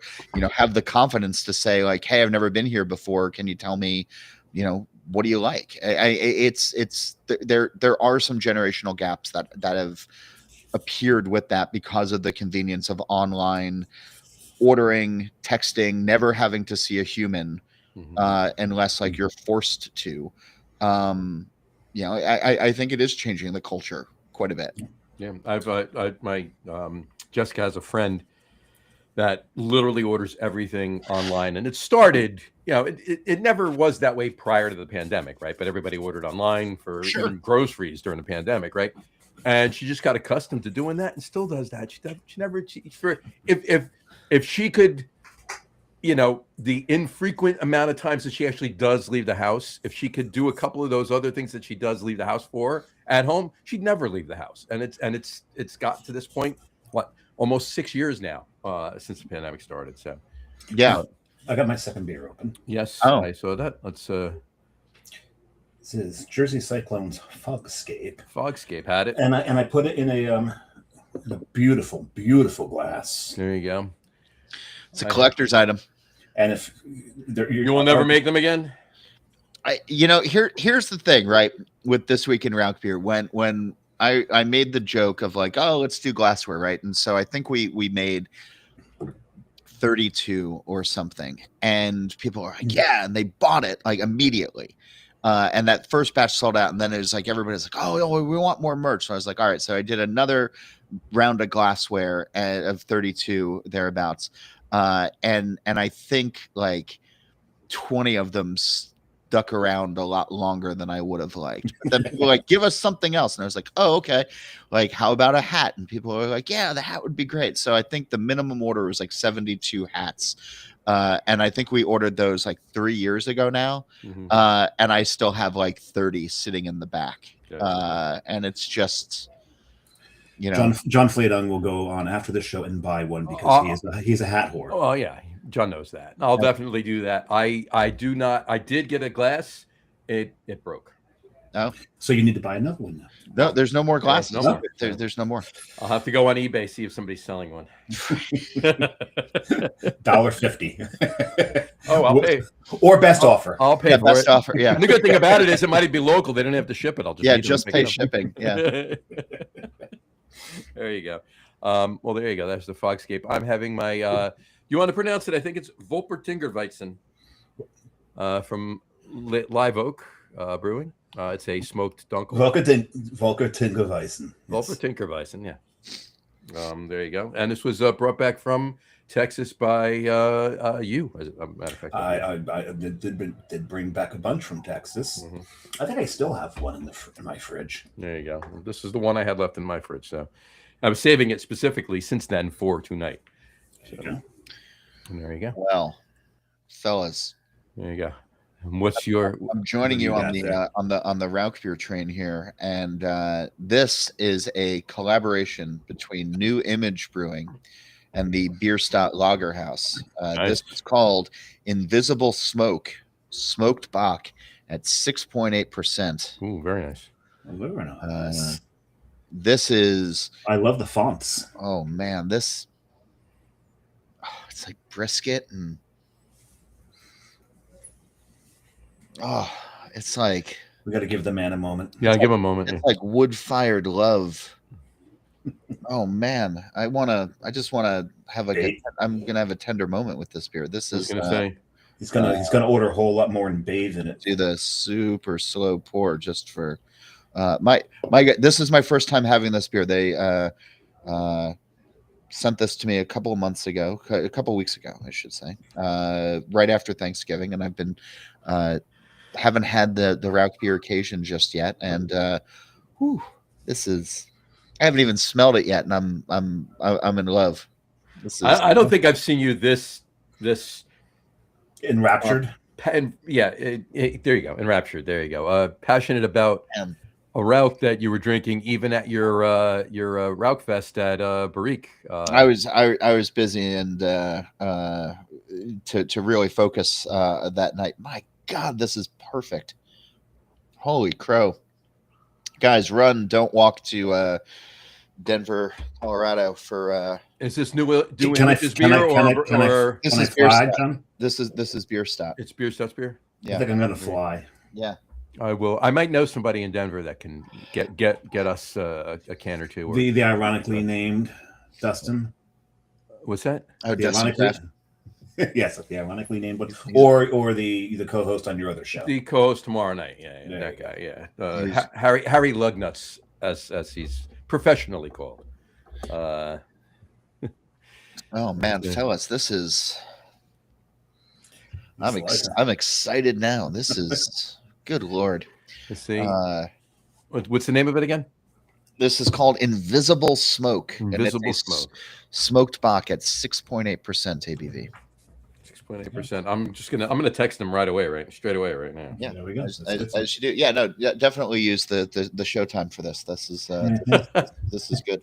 have the confidence to say like, hey, I've never been here before, can you tell me what do you like? There are some generational gaps that have appeared with that because of the convenience of online ordering, texting, never having to see a human, unless like you're forced to. I think it is changing the culture quite a bit. Yeah, my Jessica has a friend that literally orders everything online, and it started. It never was that way prior to the pandemic, right? But everybody ordered online for even groceries during the pandemic, right? And she just got accustomed to doing that, and still does that. She never if she could, the infrequent amount of times that she actually does leave the house, if she could do a couple of those other things that she does leave the house for at home, she'd never leave the house. And it's got to this point, almost 6 years now, since the pandemic started. So yeah, I got my second beer open. yes, Oh. I saw that. Let's This is Jersey Cyclone's Fogscape. Fogscape had it, and I put it in a beautiful glass. there you go. It's a collector's item. And if You will never make them again. Here's the thing, right? With This Week in Rauchbier, when I made the joke of like, oh, let's do glassware, right? And so I think we made 32 or something, and people are like, yeah, and they bought it like immediately. And that first batch sold out, and then it was like everybody's like, oh, we want more merch. So I was like, all right. So I did another round of glassware of 32 thereabouts, and I think like 20 of them stuck around a lot longer than I would have liked. But then people were like, give us something else, and I was like, oh, okay. Like, how about a hat? And people were like, yeah, the hat would be great. So I think the minimum order was like 72 hats. And I think we ordered those like 3 years ago now. And I still have like 30 sitting in the back. And it's just, John Fladung will go on after the show and buy one because he's a hat whore. Oh yeah, John knows that. I'll definitely do that. I did get a glass. It broke. Oh, so you need to buy another one now. No, there's no more glasses. No more. There's no more. I'll have to go on eBay, see if somebody's selling one. $1.50. Oh, I'll pay. Or best offer. I'll pay for best it. offer. Yeah. And the good thing about it is it might be local. They don't have to ship it. I'll just pay shipping. Yeah. There you go. Well, there you go. That's the Fogscape. I'm having my. You want to pronounce it? I think it's Volpertingerweizen from Live Oak Brewing. It's a smoked dunkel. Volkertingerweizen. Volpertingerweizen, yeah. There you go. And this was brought back from Texas by you, as a matter of fact. I did bring back a bunch from Texas. I think I still have one in my fridge. There you go. This is the one I had left in my fridge. So I was saving it specifically since then for tonight. And there you go. Well, fellas. There you go. And what's your? I'm joining you on the Rauchbier train here, and this is a collaboration between New Image Brewing and the Bierstadt Lager House. Nice. This is called Invisible Smoke, smoked Bach at 6.8%. Ooh, very nice. Very nice. This is. I love the fonts. Oh man, it's like brisket and. Oh, it's like we got to give the man a moment. Yeah, give him a moment. It's like wood-fired love. Oh man, I just want to have I'm gonna have a tender moment with this beer. This is gonna say he's gonna order a whole lot more and bathe in it. Do the super slow pour just for my this is my first time having this beer. They sent this to me a couple of weeks ago, I should say, right after Thanksgiving, and I've been haven't had the Rauchbier occasion just yet, and this is. I haven't even smelled it yet, and I'm in love. I don't think I've seen you this Enraptured. And yeah, there you go. Enraptured. There you go. Passionate about And a Rauk that you were drinking even at your Rauk Fest at Barrique. I was busy and to really focus that night. My God, this is perfect. Holy crow. Guys, run, don't walk to Denver, Colorado for Is this new Can I beer or This can I is beer fly, stout. John? this is beer stout. it's beer stuff beer? I Yeah. think I'm gonna fly. Yeah. I will. I might know somebody in Denver that can get us a can or two. Or, The ironically named Dustin. what's that? Oh, The Dustin ironically, Craft. yes, the ironically named one, or the co-host on your other show. The co-host tomorrow night. Yeah, There that you guy. go. Yeah, Harry Lugnuts, as he's professionally called. Oh man, Yeah. fellas, this is. I'm It's like- I'm excited now. This is good lord. Let's see. Uh, What's the name of it again? this is called Invisible Smoke. and it's Invisible a Smoke. Smoked Bach at 6.8% ABV. 6.8%. I'm gonna text them right away, straight away, right now. Yeah, There we go. as you do. Yeah, no, yeah, definitely use the showtime for this. This is this is good.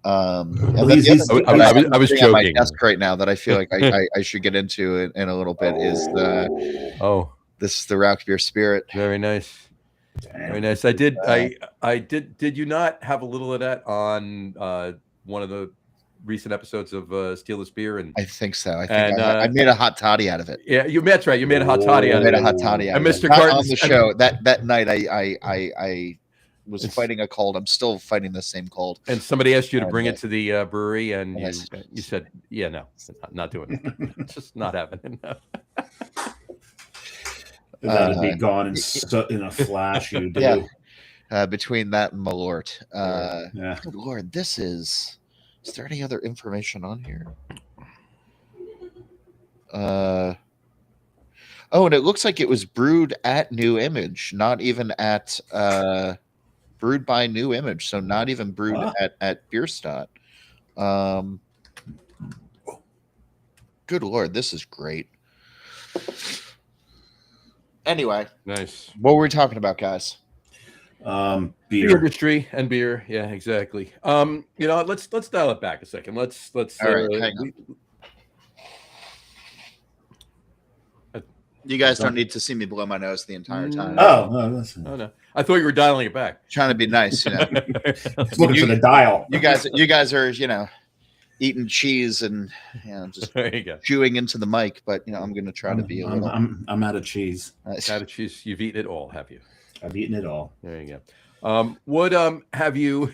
And Well, then the he's- other I thing was thing on my joking. desk right now that I feel like I should get into in a little bit is Oh, this is the Rauchbier Spirit. very nice. Very nice. I did. Did you not have a little of that on one of the recent episodes of Steal This Beer? And I think so. I think And, I made a hot toddy out of it. yeah, that's right. You made a hot toddy I out of made it. a hot toddy out And of it. Mr. Not Carton on the show that night. I was fighting a cold. I'm still fighting the same cold. And somebody asked you to And, bring it to the brewery, and yes. you said, "Yeah, no, not doing it. It's just not happening." That'd be gone in a flash. You do. Yeah. Between that and Malort. Yeah. Good Lord, this is. Is there any other information on here? Oh, and it looks like it was brewed at New Image, not even at brewed by New Image, so not even brewed Wow. at Bierstadt. Good Lord, this is great. Anyway, Nice. what were we talking about, guys? Beer Beer. industry and beer. Yeah, exactly. Let's dial it back a second. Let's. All right, hang on. You guys don't need to see me blow my nose the entire time. Oh, no, listen. Oh no, I thought you were dialing it back. Trying to be nice, you know. Looking for the dial. You guys are, eating cheese and just There you go. chewing into the mic, but I'm going to try to be a little. I'm out of cheese. Out of cheese. You've eaten it all, have you? I've eaten it all. There you go. Would have you?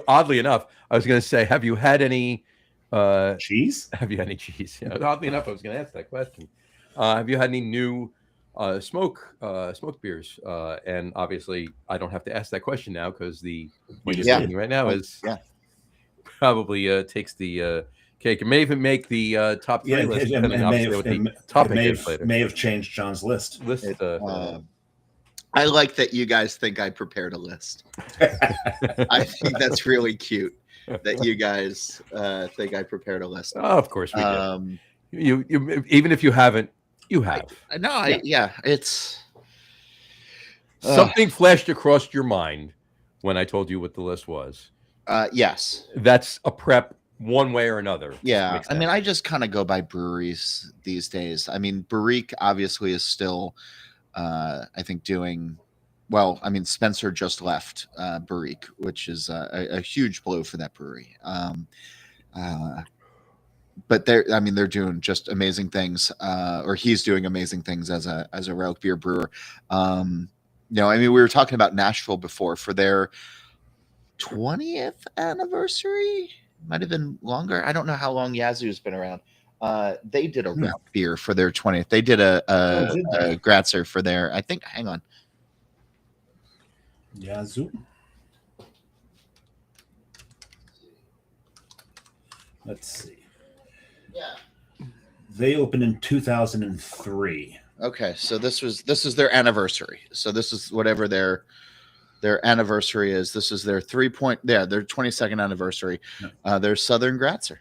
Oddly enough, I was going to say, have you had any? Cheese? Have you had any cheese? Oddly enough, I was going to ask that question. Have you had any new smoke beers? And obviously, I don't have to ask that question now because the what you're Yeah. drinking right now is Yeah. probably takes the cake. It may even make the top three list, it depending may obviously have- what the it topic may is have- later. may have changed John's list. I like that you guys think I prepared a list. I think that's really cute that you guys think I prepared a list. Oh, of course we did. You even if you haven't, you have. It's Something flashed across your mind when I told you what the list was. yes. That's a prep one way or another. Yeah. Makes I mean, sense. I just kind of go by breweries these days. I mean, Barrique obviously is still, I think, doing well. I mean, Spencer just left Barrique, which is a huge blow for that brewery. But they're doing just amazing things, or he's doing amazing things as a Rauchbier brewer. I mean, we were talking about Nashville before for their 20th anniversary. Might have been longer. I don't know how long Yazoo's been around. They did a Rauchbier for their 20th. They did a Gratzer for their, I think, hang on. Yazoo. Let's see. Yeah. They opened in 2003. Okay, so this is their anniversary. So this is whatever their anniversary is. This is their their 22nd anniversary. Their Southern Gratzer.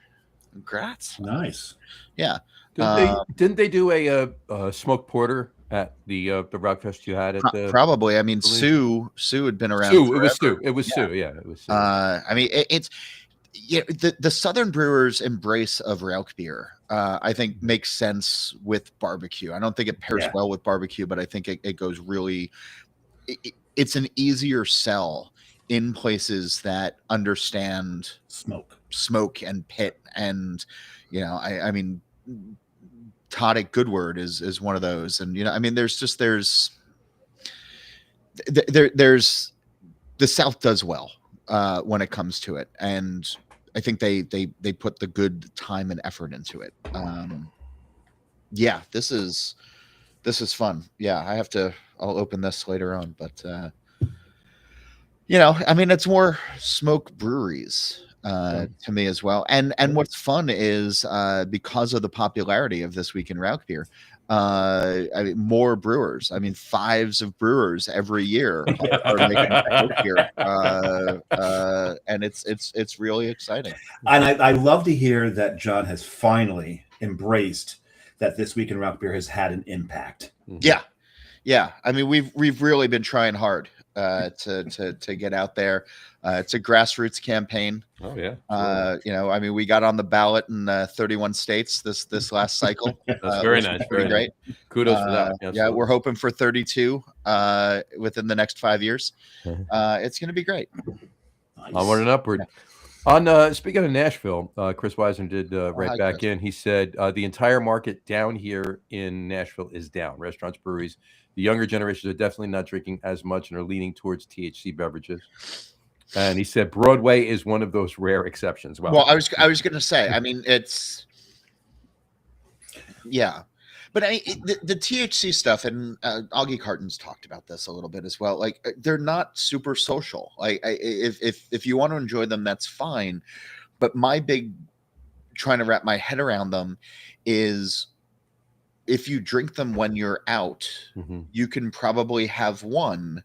Gratz. Nice. Yeah. Didn't they do a smoked porter at the Rockfest you had at the Probably. I mean, Believe- Sue had been around. Sue? It was forever. Sue. It was Yeah. Sue. Yeah, it was Sue. I mean, it's the Southern Brewers' embrace of Rauchbier, I think, makes sense with barbecue. I don't think it pairs well with barbecue, but I think it goes really. It's an easier sell in places that understand smoke and pit, and I mean, Todd at Goodword is one of those, and I mean, there's the South does well when it comes to it, and I think they put the good time and effort into it. Yeah, this is fun. Yeah, I'll open this later on, but I mean, it's more smoke breweries to me as well. And what's fun is because of the popularity of This Week in Rauchbier, I mean, more brewers. I mean, fives of brewers every year are making Rauchbier, and it's really exciting. And I love to hear that John has finally embraced that This Week in Rauchbier has had an impact. Yeah. I mean, we've really been trying hard to get out there. It's a grassroots campaign. Oh yeah. I mean, we got on the ballot in 31 states this last cycle. That's very nice. Pretty great. Kudos for that. Yeah, we're hoping for 32 within the next 5 years. It's going to be great. Nice. Onward and upward. On speaking of Nashville, Chris Weisner did right back in. He said the entire market down here in Nashville is down. Restaurants, breweries. The younger generations are definitely not drinking as much and are leaning towards THC beverages. And he said Broadway is one of those rare exceptions. Well, I was going to say, I mean, it's but the THC stuff, and Augie Carton's talked about this a little bit as well. Like, they're not super social. Like, if you want to enjoy them, that's fine. But my big trying to wrap my head around them is, if you drink them when you're out, you can probably have one,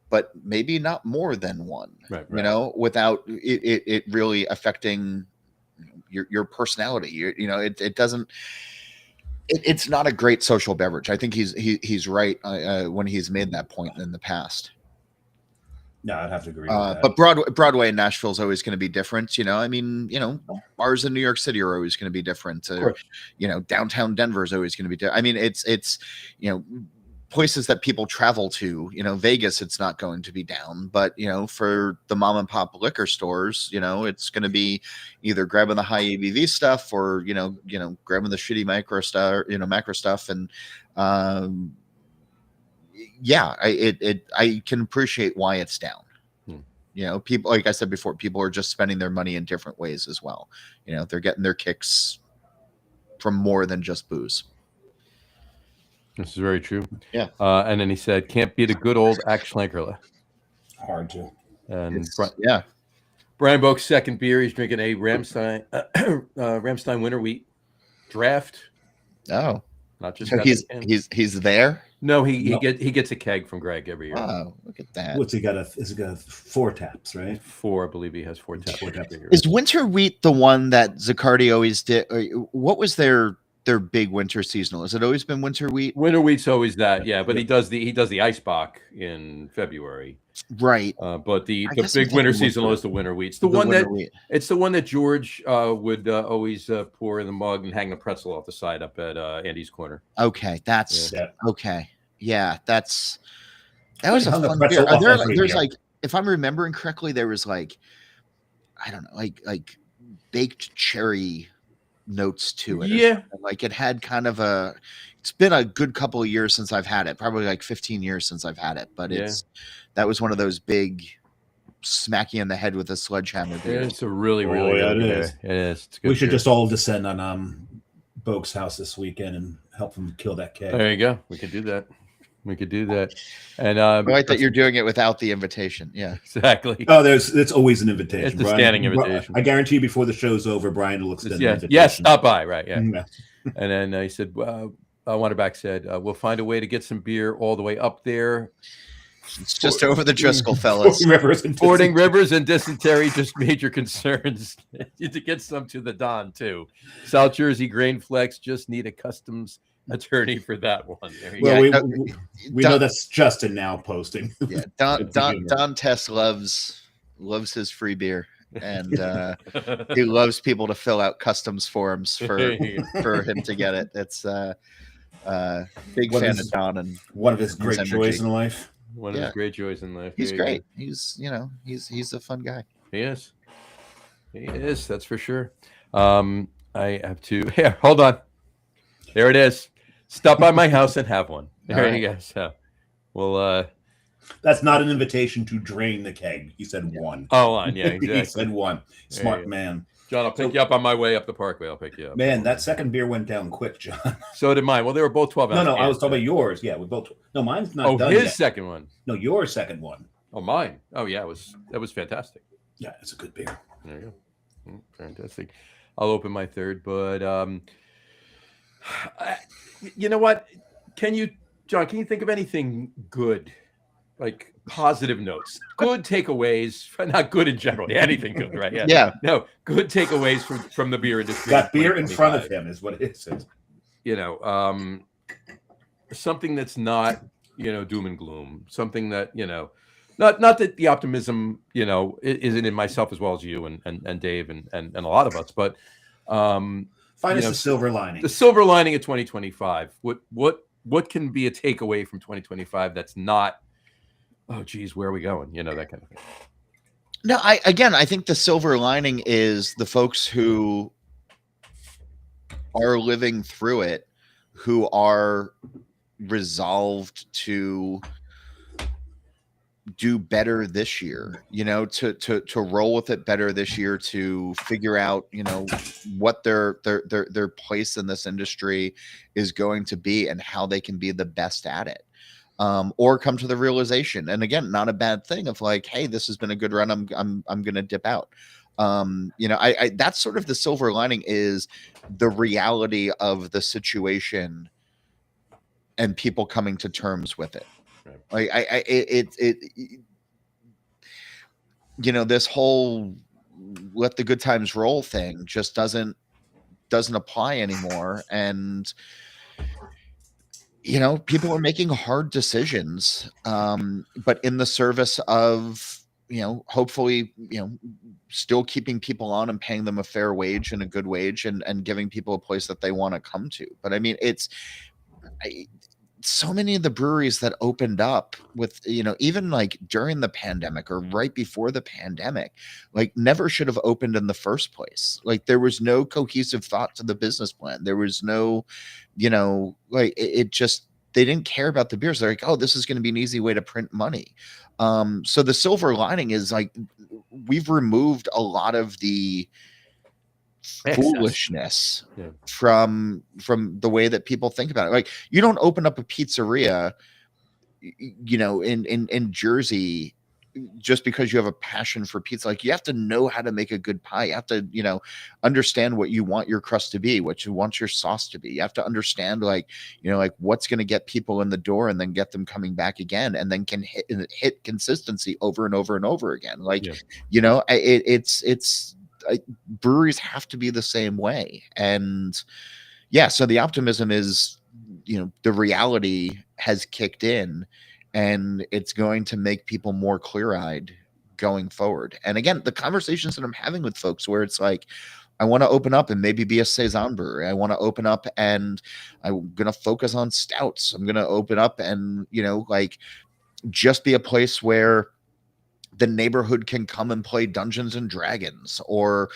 but maybe not more than one, right. Without it really affecting your personality. It doesn't. It's not a great social beverage. I think he's right when he's made that point in the past. No, I'd have to agree with that. But Broadway in Nashville is always going to be different. I mean, bars in New York City are always going to be different. Downtown Denver is always going to be different. I mean, it's places that people travel to. Vegas, it's not going to be down. But for the mom and pop liquor stores, it's going to be either grabbing the high ABV stuff or grabbing the shitty macro stuff, and I can appreciate why it's down. People, like I said before, people are just spending their money in different ways as well. They're getting their kicks from more than just booze. This is very true. Yeah. And then he said, can't beat a good old Schlenkerla. Hard to. And Brian Boke's second beer, he's drinking a Ramstein Winter Wheat Draft. Oh. Not just so he's there. No, he gets a keg from Greg every year. Oh, look at that. What's he got? Is he got 4 taps, right? 4, I believe he has 4 taps. Is Winter Wheat the one that Zaccardi always did? What was their big winter seasonal? Has it always been Winter Wheat? Winter Wheat's always that, yeah. But he does the Eisbach in February. Right. But the big winter seasonal is the Winter Wheat. It's the one that George would always pour in the mug and hang a pretzel off the side up at Andy's Corner. Okay, that's okay. Yeah, that was a fun beer. There's like, if I'm remembering correctly, there was like, I don't know, like baked cherry notes to it. Yeah, like it had kind of it's been a good couple of years since I've had it, probably like 15 years since I've had it, but that was one of those big smack you in the head with a sledgehammer beer. It's a really good beer. It is. We should just all descend on Boke's house this weekend and help him kill that keg. There you go. We could do that. And I like that you're doing it without the invitation. Yeah, exactly. Oh, it's always an invitation. It's a standing invitation. I guarantee you, before the show's over, Brian will extend the invitation. Yes, stop by. Right. Yeah. And then he said, Wanderback said, we'll find a way to get some beer all the way up there It's just over the Driscoll, fellas. Fording rivers and dysentery, just major concerns. To get some to the Don too. South Jersey grain flex, just need a customs attorney for that one. There you Well, go. we know that's Justin now posting. Yeah, Don Tess loves his free beer, and he loves people to fill out customs forms for him to get it. It's big fan of Don and one of his great joys in life. One of his great joys in life. He's great. He's a fun guy. He is. That's for sure. I have to. Here, hold on. There it is. Stop by my house and have one. There you go. So, well, that's not an invitation to drain the keg. He said one. Oh, yeah, exactly. He said one. Smart man. John, I'll pick you up on my way up the parkway. I'll pick you up. Man, that second beer went down quick, John. So did mine. Well, they were both 12 ounce. No, I was talking about yours. Yeah, we both. No, mine's not done his yet. Second one. No, your second one. Oh, mine. Oh, yeah, that was fantastic. Yeah, it's a good beer. There you go. Fantastic. I'll open my third, but you know what? John, can you think of anything good, like positive notes, good takeaways, not good in general, anything good, right? Yeah. No, good takeaways from the beer industry. Got beer in front of him is what it says. Something that's not, doom and gloom, something that, not that the optimism, isn't in myself as well as you and Dave and a lot of us, but find us the silver lining. The silver lining of 2025. What can be a takeaway from 2025 that's not, oh geez, where are we going? That kind of thing. No, I think the silver lining is the folks who are living through it, who are resolved to do better this year, to roll with it better this year, to figure out, what their place in this industry is going to be and how they can be the best at it. Or come to the realization, and again, not a bad thing, of like, hey, this has been a good run. I'm going to dip out. I that's sort of the silver lining, is the reality of the situation and people coming to terms with it. Like this whole let the good times roll thing just doesn't apply anymore. And, people are making hard decisions, but in the service of, hopefully, still keeping people on and paying them a fair wage and a good wage, and giving people a place that they want to come to. But I mean, so many of the breweries that opened up with, even like during the pandemic or right before the pandemic, like never should have opened in the first place. Like there was no cohesive thought to the business plan. There was no, it just, they didn't care about the beers. They're like, oh, this is going to be an easy way to print money. So the silver lining is like, we've removed a lot of the foolishness from the way that people think about it. Like, you don't open up a pizzeria, in Jersey just because you have a passion for pizza. Like, you have to know how to make a good pie. You have to, understand what you want your crust to be, what you want your sauce to be. You have to understand, like what's going to get people in the door and then get them coming back again, and then can hit consistency over and over and over again. Like, breweries have to be the same way. And so the optimism is, the reality has kicked in, and it's going to make people more clear-eyed going forward. And again, the conversations that I'm having with folks, where it's like, I want to open up and maybe be a saison brewery. I want to open up and I'm going to focus on stouts. I'm going to open up and, just be a place where the neighborhood can come and play Dungeons and Dragons, or,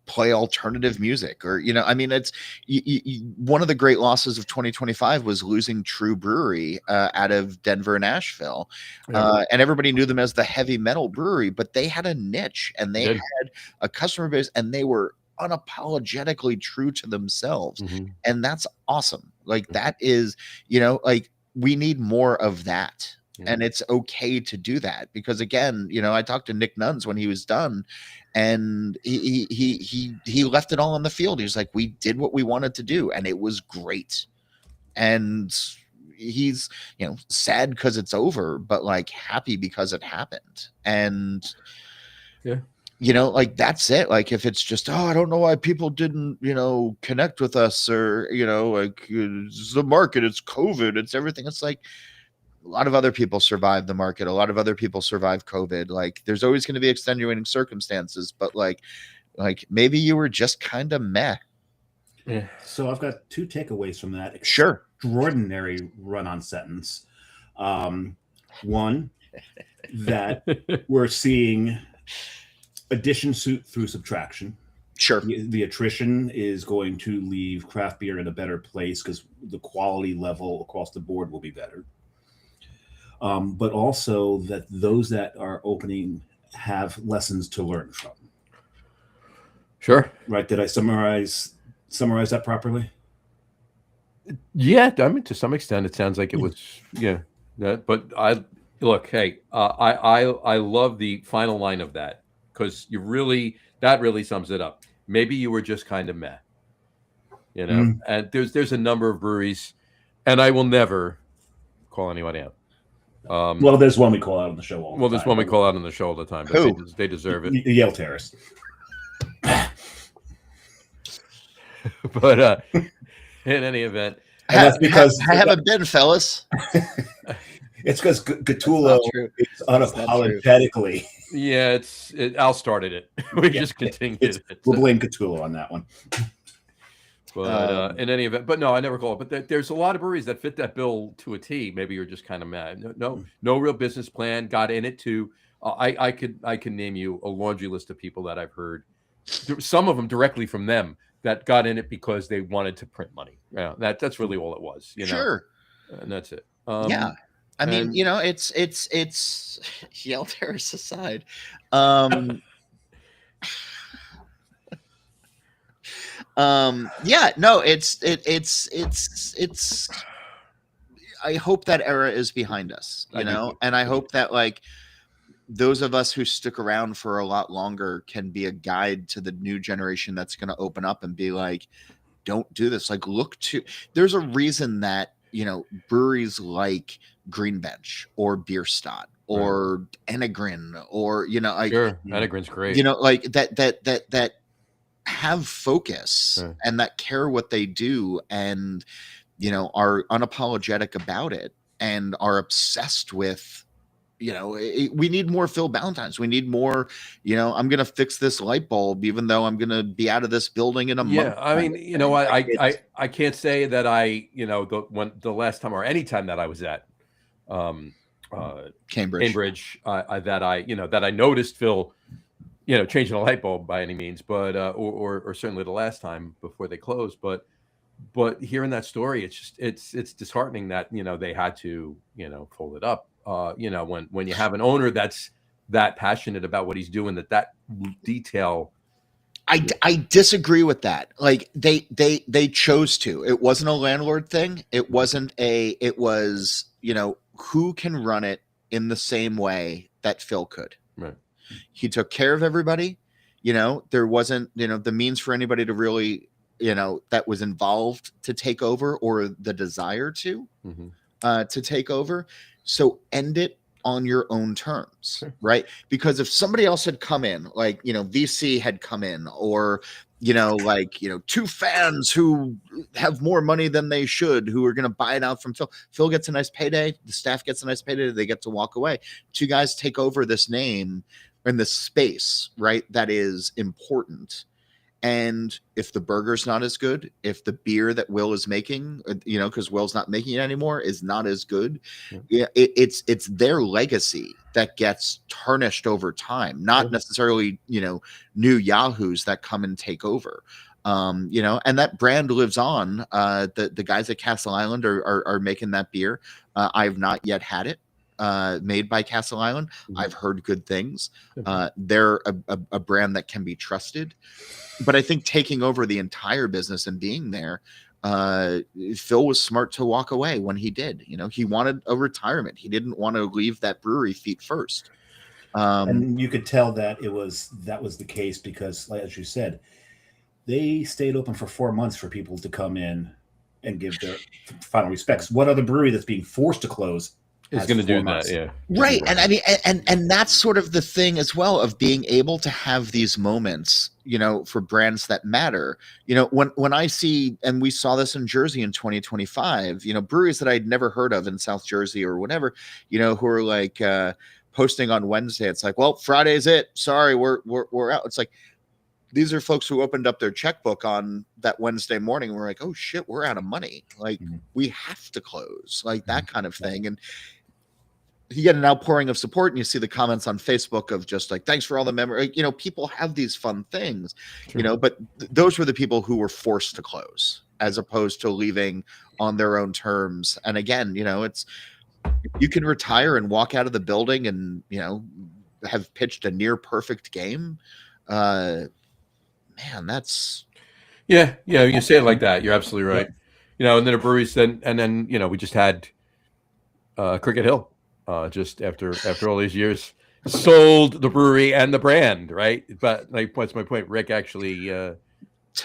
play alternative music, or, it's one of the great losses of 2025 was losing True Brewery out of Denver and Asheville. And everybody knew them as the heavy metal brewery, but they had a niche and they had a customer base, and they were unapologetically true to themselves. And that's awesome. Like, that is, we need more of that. And it's okay to do that, because again, I talked to Nick Nuns when he was done, and he left it all on the field. He was like, we did what we wanted to do, and it was great. And he's, sad because it's over, but like happy because it happened. And Yeah. like that's it. Like if it's just, I don't know why people didn't, connect with us, or, like it's the market, it's COVID, it's everything. It's like a lot of other people survive the market. A lot of other people survive COVID. Like there's always going to be extenuating circumstances, but like maybe you were just kind of meh. Yeah. So I've got two takeaways from that Sure. extraordinary run-on sentence. One, that we're seeing addition through subtraction. Sure. The attrition is going to leave craft beer in a better place because the quality level across the board will be better. But also that those that are opening have lessons to learn from. Sure. Right? Did I summarize that properly? Yeah, I mean, to some extent, it sounds like it was. Yeah, but I look. Hey, I love the final line of that, because that really sums it up. Maybe you were just kind of meh, And there's a number of breweries, and I will never call anyone out. Well, there's one we call out on the show all the time. Well, there's one we call out on the show all the time, but Who? they deserve it. Yale Terrace. But in any event, and that's because I haven't been, fellas. It's because Gattulo is unapologetically. Yeah, Al started it. We just continued it. We'll blame Gattulo on that one. But in any event, but no, I never call it. But there's a lot of breweries that fit that bill to a T. Maybe you're just kind of mad. No real business plan. Got in it too. I can name you a laundry list of people that I've heard. Some of them directly from them that got in it because they wanted to print money. Yeah, that's really all it was. Sure. And that's it. Yeah. I mean, it's Yale Terrace aside. Yeah, no, it's I hope that era is behind us, and I hope that like those of us who stick around for a lot longer can be a guide to the new generation that's going to open up and be like, don't do this. Like, there's a reason that, breweries like Green Bench or Bierstadt or Enegrin or, sure, Enegrin's great. Like that have focus and that care what they do and, are unapologetic about it and are obsessed with, we need more Phil Ballantines. We need more, I'm going to fix this light bulb, even though I'm going to be out of this building in a month. Yeah. I mean, I can't say that the last time or any time that I was at Cambridge, that I noticed Phil, changing a light bulb by any means, but, or certainly the last time before they closed, but hearing that story, it's disheartening that, they had to, fold it up. When you have an owner that's that passionate about what he's doing, that detail. I disagree with that. Like they chose to. It wasn't a landlord thing. It was, who can run it in the same way that Phil could. Right. He took care of everybody. There wasn't, the means for anybody to really, that was involved to take over or the desire to take over. So end it on your own terms, right? Because if somebody else had come in, like, VC had come in, or, two fans who have more money than they should, who are going to buy it out from Phil. Phil gets a nice payday. The staff gets a nice payday. They get to walk away. Two guys take over this name and this space, right? That is important. And if the burger's not as good, if the beer that Will is making, because Will's not making it anymore, is not as good, it's their legacy that gets tarnished over time, not necessarily, new yahoos that come and take over. And that brand lives on. The guys at Castle Island are making that beer. I've not yet had it. Made by Castle Island. I've heard good things. They're a brand that can be trusted. But I think taking over the entire business and being there, Phil was smart to walk away when he did. He wanted a retirement. He didn't want to leave that brewery feet first. And you could tell that that was the case because, like, as you said, they stayed open for 4 months for people to come in and give their final respects. What other brewery that's being forced to close Is has going to 4 do months? that, yeah. Right. And I mean, and that's sort of the thing as well of being able to have these moments, you know, for brands that matter. You know, when I see, and we saw this in Jersey in 2025, you know, breweries that I'd never heard of in South Jersey or whatever, you know, who are like posting on Wednesday. It's like, well, Friday's it. Sorry, we're out. It's like, these are folks who opened up their checkbook on that Wednesday morning. And we're like, oh shit, we're out of money. Like we have to close, like that kind of thing. And you get an outpouring of support, and you see the comments on Facebook of just like, thanks for all the memory. You know, people have these fun things, you know, but those were the people who were forced to close as opposed to leaving on their own terms. And again, you know, it's, you can retire and walk out of the building and, you know, have pitched a near perfect game. Man, that's, Yeah, you say it like that. You're absolutely right. You know, and then the breweries, then you know, we just had Cricket Hill, just after all these years, sold the brewery and the brand, right? But like, what's my point? Rick actually, to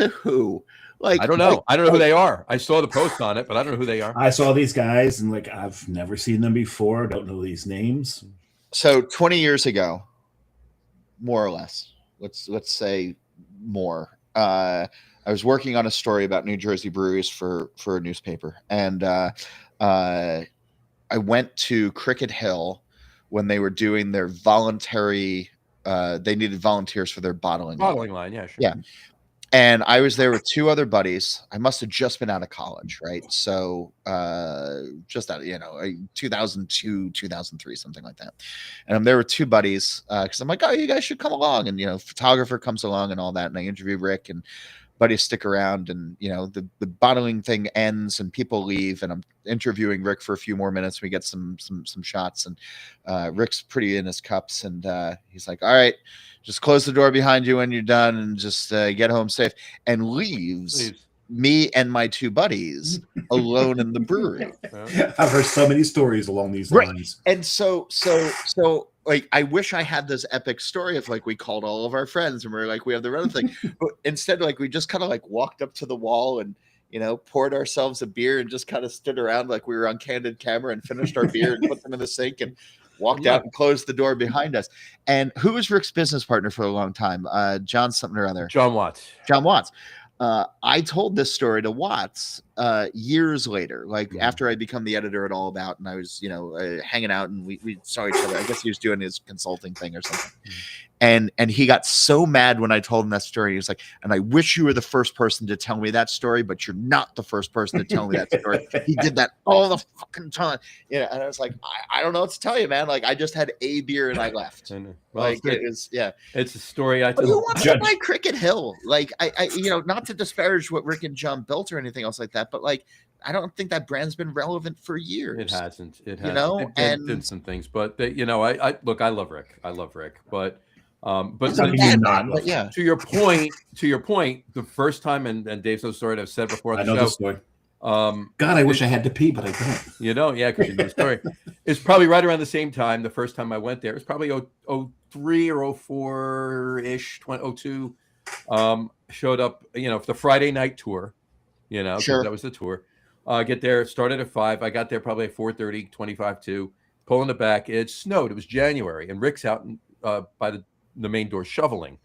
who? Like, I don't know. I don't know who they are. I saw the post on it, but I don't know who they are. I saw these guys and like I've never seen them before. Don't know these names. So 20 years ago, more or less, let's say more. I was working on a story about New Jersey breweries for a newspaper, and I went to Cricket Hill when they were doing their voluntary. They needed volunteers for their bottling line. Yeah, sure. Yeah. And I was there with 2 other buddies. I must have just been out of college, right? So just out, you know, 2002, 2003, something like that. And I'm there with 2 buddies because I'm like, oh, you guys should come along. And, you know, photographer comes along and all that. And I interview Rick, and buddies stick around, and, you know, the bottling thing ends and people leave. And I'm interviewing Rick for a few more minutes. We get some shots, and Rick's pretty in his cups. And he's like, all right, just close the door behind you when you're done and just get home safe, and leaves me and my 2 buddies alone in the brewery. I've heard so many stories along these lines. And so like, I wish I had this epic story of like, we called all of our friends and we're like, we have the other thing, but instead, like, we just kind of like walked up to the wall and, you know, poured ourselves a beer and just kind of stood around like we were on candid camera and finished our beer and put them in the sink and walked out and closed the door behind us. And who was Rick's business partner for a long time? John something or other. John Watts. I told this story to Watts years later, like after I become the editor at All About, and I was, you know, hanging out, and we saw each other. I guess he was doing his consulting thing or something. And he got so mad when I told him that story. He was like, and I wish you were the first person to tell me that story, but you're not the first person to tell me that story. He did that all the fucking time. Yeah. And I was like, I don't know what to tell you, man. Like, I just had a beer and I left. Well, like, it is, yeah. It's a story I But who wants to buy Cricket Hill? Like, I, you know, not to disparage what Rick and John built or anything else like that, but like, I don't think that brand's been relevant for years. It hasn't. It hasn't. You know, and did some things, but they, you know, I look, I love Rick, but yeah. To your point, the first time, and Dave's no story that I've said before on the show. The story. God, I wish I had to pee, but I don't. You know, yeah, because you know the story. It's probably right around the same time. The first time I went there, it was probably 03 or 04 ish, 02. Showed up, you know, for the Friday night tour. You know, sure. That was the tour. Get there, started at 5. I got there probably at 4:30, 25-2. Pull in the back. It snowed. It was January, and Rick's out by the main door shoveling.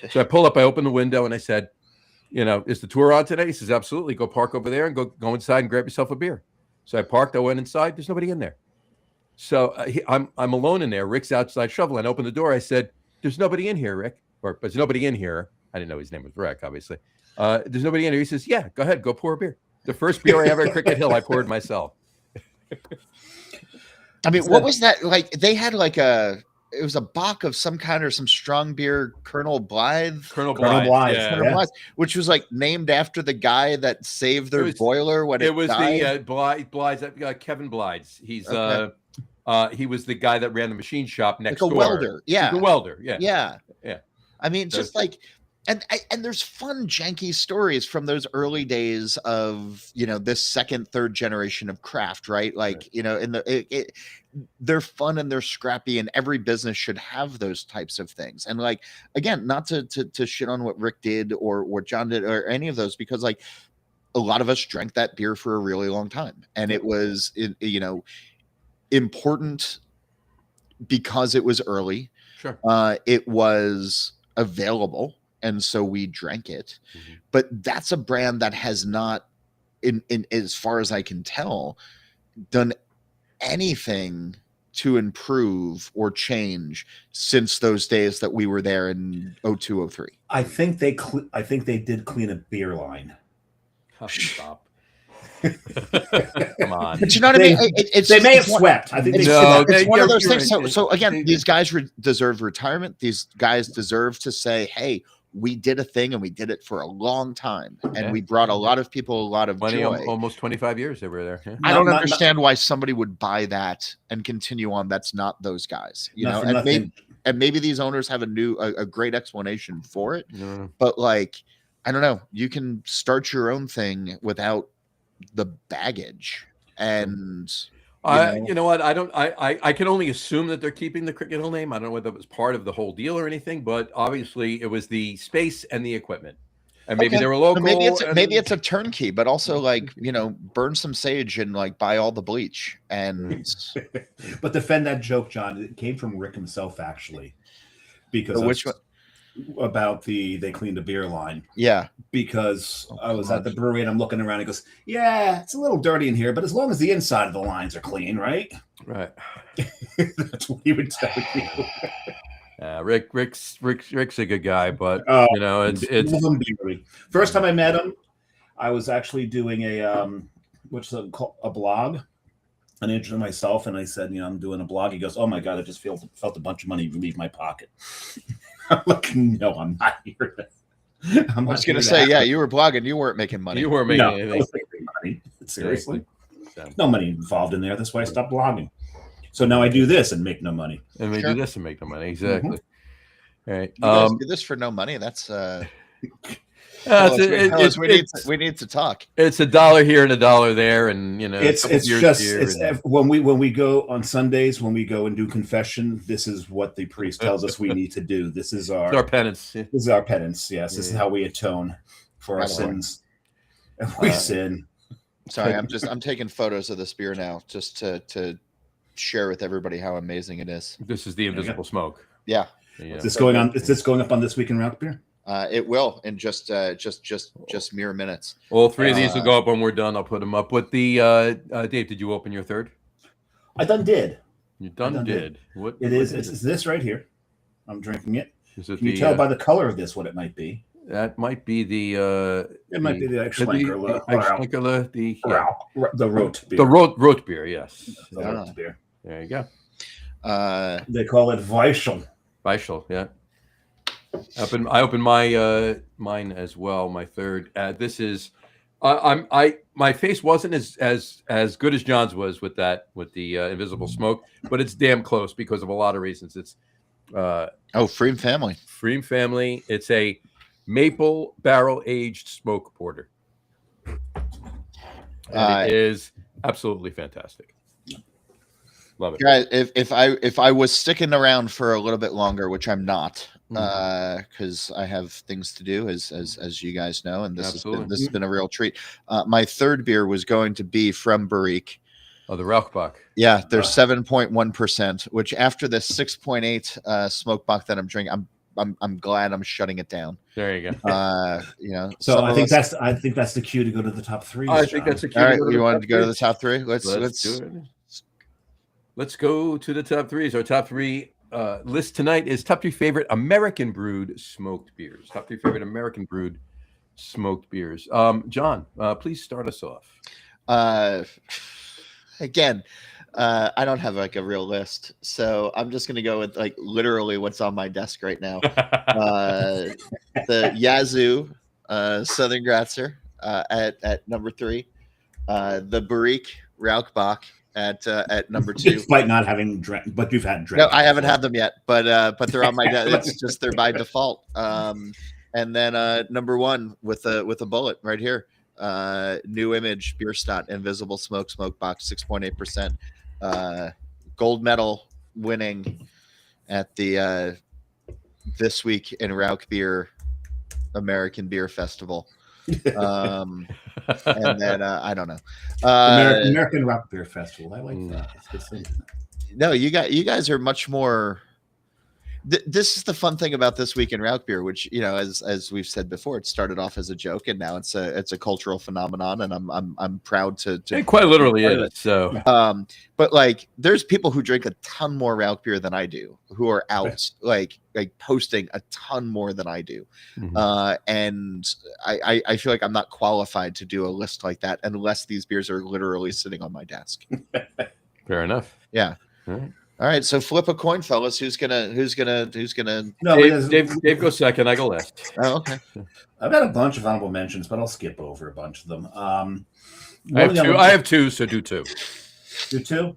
So I pull up. I open the window, and I said, you know, is the tour on today? He says, absolutely. Go park over there and go inside and grab yourself a beer. So I parked. I went inside. There's nobody in there. So I'm alone in there. Rick's outside shoveling. I opened the door. I said, there's nobody in here, Rick. But there's nobody in here. I didn't know his name was Rick, obviously. There's nobody in here. He says, yeah, go ahead. Go pour a beer. The first beer I ever at Cricket Hill, I poured myself. I mean, what was that? Like, they had like it was a bock of some kind or some strong beer, Colonel Blythe, which was like named after the guy that saved their boiler when it was died. The Kevin Blythe's. He's he was the guy that ran the machine shop next door. Welder. Yeah. The welder. Yeah. I mean, just like, and there's fun, janky stories from those early days of, you know, this second, third generation of craft, right? Like, you know, they're fun and they're scrappy, and every business should have those types of things. And like, again, not to shit on what Rick did or what John did or any of those, because like, a lot of us drank that beer for a really long time, and it was, important because it was early. Sure. It was available, and so we drank it. Mhm. But that's a brand that has not, in as far as I can tell, done anything to improve or change since those days that we were there in 02, 03. I think they did clean a beer line. Oh, stop. Come on. But you know what I mean? They may have swept. I think it's, they No, it's one you're- of those you're things. right. So again, They- these guys deserve retirement. These guys deserve to say, "Hey, we did a thing, and we did it for a long time, and Yeah. we brought a lot of people a lot of joy." Almost 25 years they were there. Yeah. I don't understand why somebody would buy that and continue on. That's not those guys, Not for nothing. and maybe these owners have a great explanation for it. No. But like, I don't know. You can start your own thing without the baggage, and You know what? I can only assume that they're keeping the Cricket name. I don't know whether it was part of the whole deal or anything, but obviously it was the space and the equipment. And maybe Okay. they were So local. maybe it's a turnkey, but also like, burn some sage and like buy all the bleach and But defend that joke, John. It came from Rick himself, actually, because which one? about they cleaned a beer line. Yeah. Because I was at the brewery and I'm looking around. He goes, "Yeah, it's a little dirty in here, but as long as the inside of the lines are clean, right?" Right. That's what he would tell you. Rick's a good guy, but it's First time I met him, I was actually doing a a blog, an intro to myself, and I said, I'm doing a blog. He goes, "Oh my God, I just felt a bunch of money leave my pocket." I'm like, "No, I'm not here." I was going to say, yeah, you were blogging. You weren't making money. You weren't making No, I anything. wasn't making money. Seriously, So, no money involved in there. That's why I stopped blogging. So now I do this and make no money. and we Sure. do this to make the money. Exactly. All right. You guys do this for no money. That's we need to talk. It's $1 here and $1 there, and It's when we go on Sundays, when we go and do confession, this is what the priest tells us we need to do. This is our penance. This is our penance. Yes, this is how we atone for our sins. And we sin. Sorry, I'm taking photos of this beer now just to share with everybody how amazing it is. This is the invisible smoke. Yeah. Is this going on? Is this going up on This Week in Rauchbier? It will in just mere minutes. All three of these will go up when we're done. I'll put them up. With the Dave, did you open your third? I did. You did. What it is? It's this right here. I'm drinking it. Is it Can you tell by the color of this what it might be? That might be the. It might be the Schlenkerla. The Rot beer. The Rot beer, yes. The Rot beer. There you go. They call it Weichel. Weichel, yeah. I opened my mine as well. My third. This is. My face wasn't as good as John's was with the invisible smoke, but it's damn close because of a lot of reasons. It's Freem family. Freem family. It's a maple barrel aged smoke porter. It is absolutely fantastic. Love it. Guys, if I was sticking around for a little bit longer, which I'm not, because I have things to do, as you guys know, and this has been a real treat. My third beer was going to be from Brewed. Oh, the Rauchbier. Yeah, they're 7.1%, which after the 6.8 smoke bock that I'm drinking, I'm glad I'm shutting it down. There you go. So I think that's the cue to go to the top three. I think that's the cue. All right, we wanted to go to the top three. Let's do it. Let's go to the top threes. Our top three list tonight is top three favorite American brewed smoked beers. Top three favorite American brewed smoked beers. John, please start us off. Again, I don't have like a real list, so I'm just gonna go with like literally what's on my desk right now. The Yazoo Southern Gratzer at number 3, the Barrique Rauchbier at number 2. Despite not having drank, but you've had drank. No, I haven't had them yet, but they're on my desk. It's just they're by default. And then number 1 with a bullet right here. New Image Bierstadt Invisible Smoke Box 6.8%. Gold medal winning at the This Week in Rauchbier American Beer Festival. And then I don't know. American Rock Beer Festival. I like that. It's good thing. No, you guys are much more. This is the fun thing about this week in Rauchbier, which, you know, as we've said before, it started off as a joke and now it's a cultural phenomenon, and I'm proud to It quite literally is. So, but like, there's people who drink a ton more Rauchbier than I do, who are out like posting a ton more than I do, and I feel like I'm not qualified to do a list like that unless these beers are literally sitting on my desk. fair enough. Yeah. All right, so flip a coin, fellas. Who's gonna? No, Dave goes second. I go last. Oh, okay. I've got a bunch of honorable mentions, but I'll skip over a bunch of them. I have two, so do two. Do two.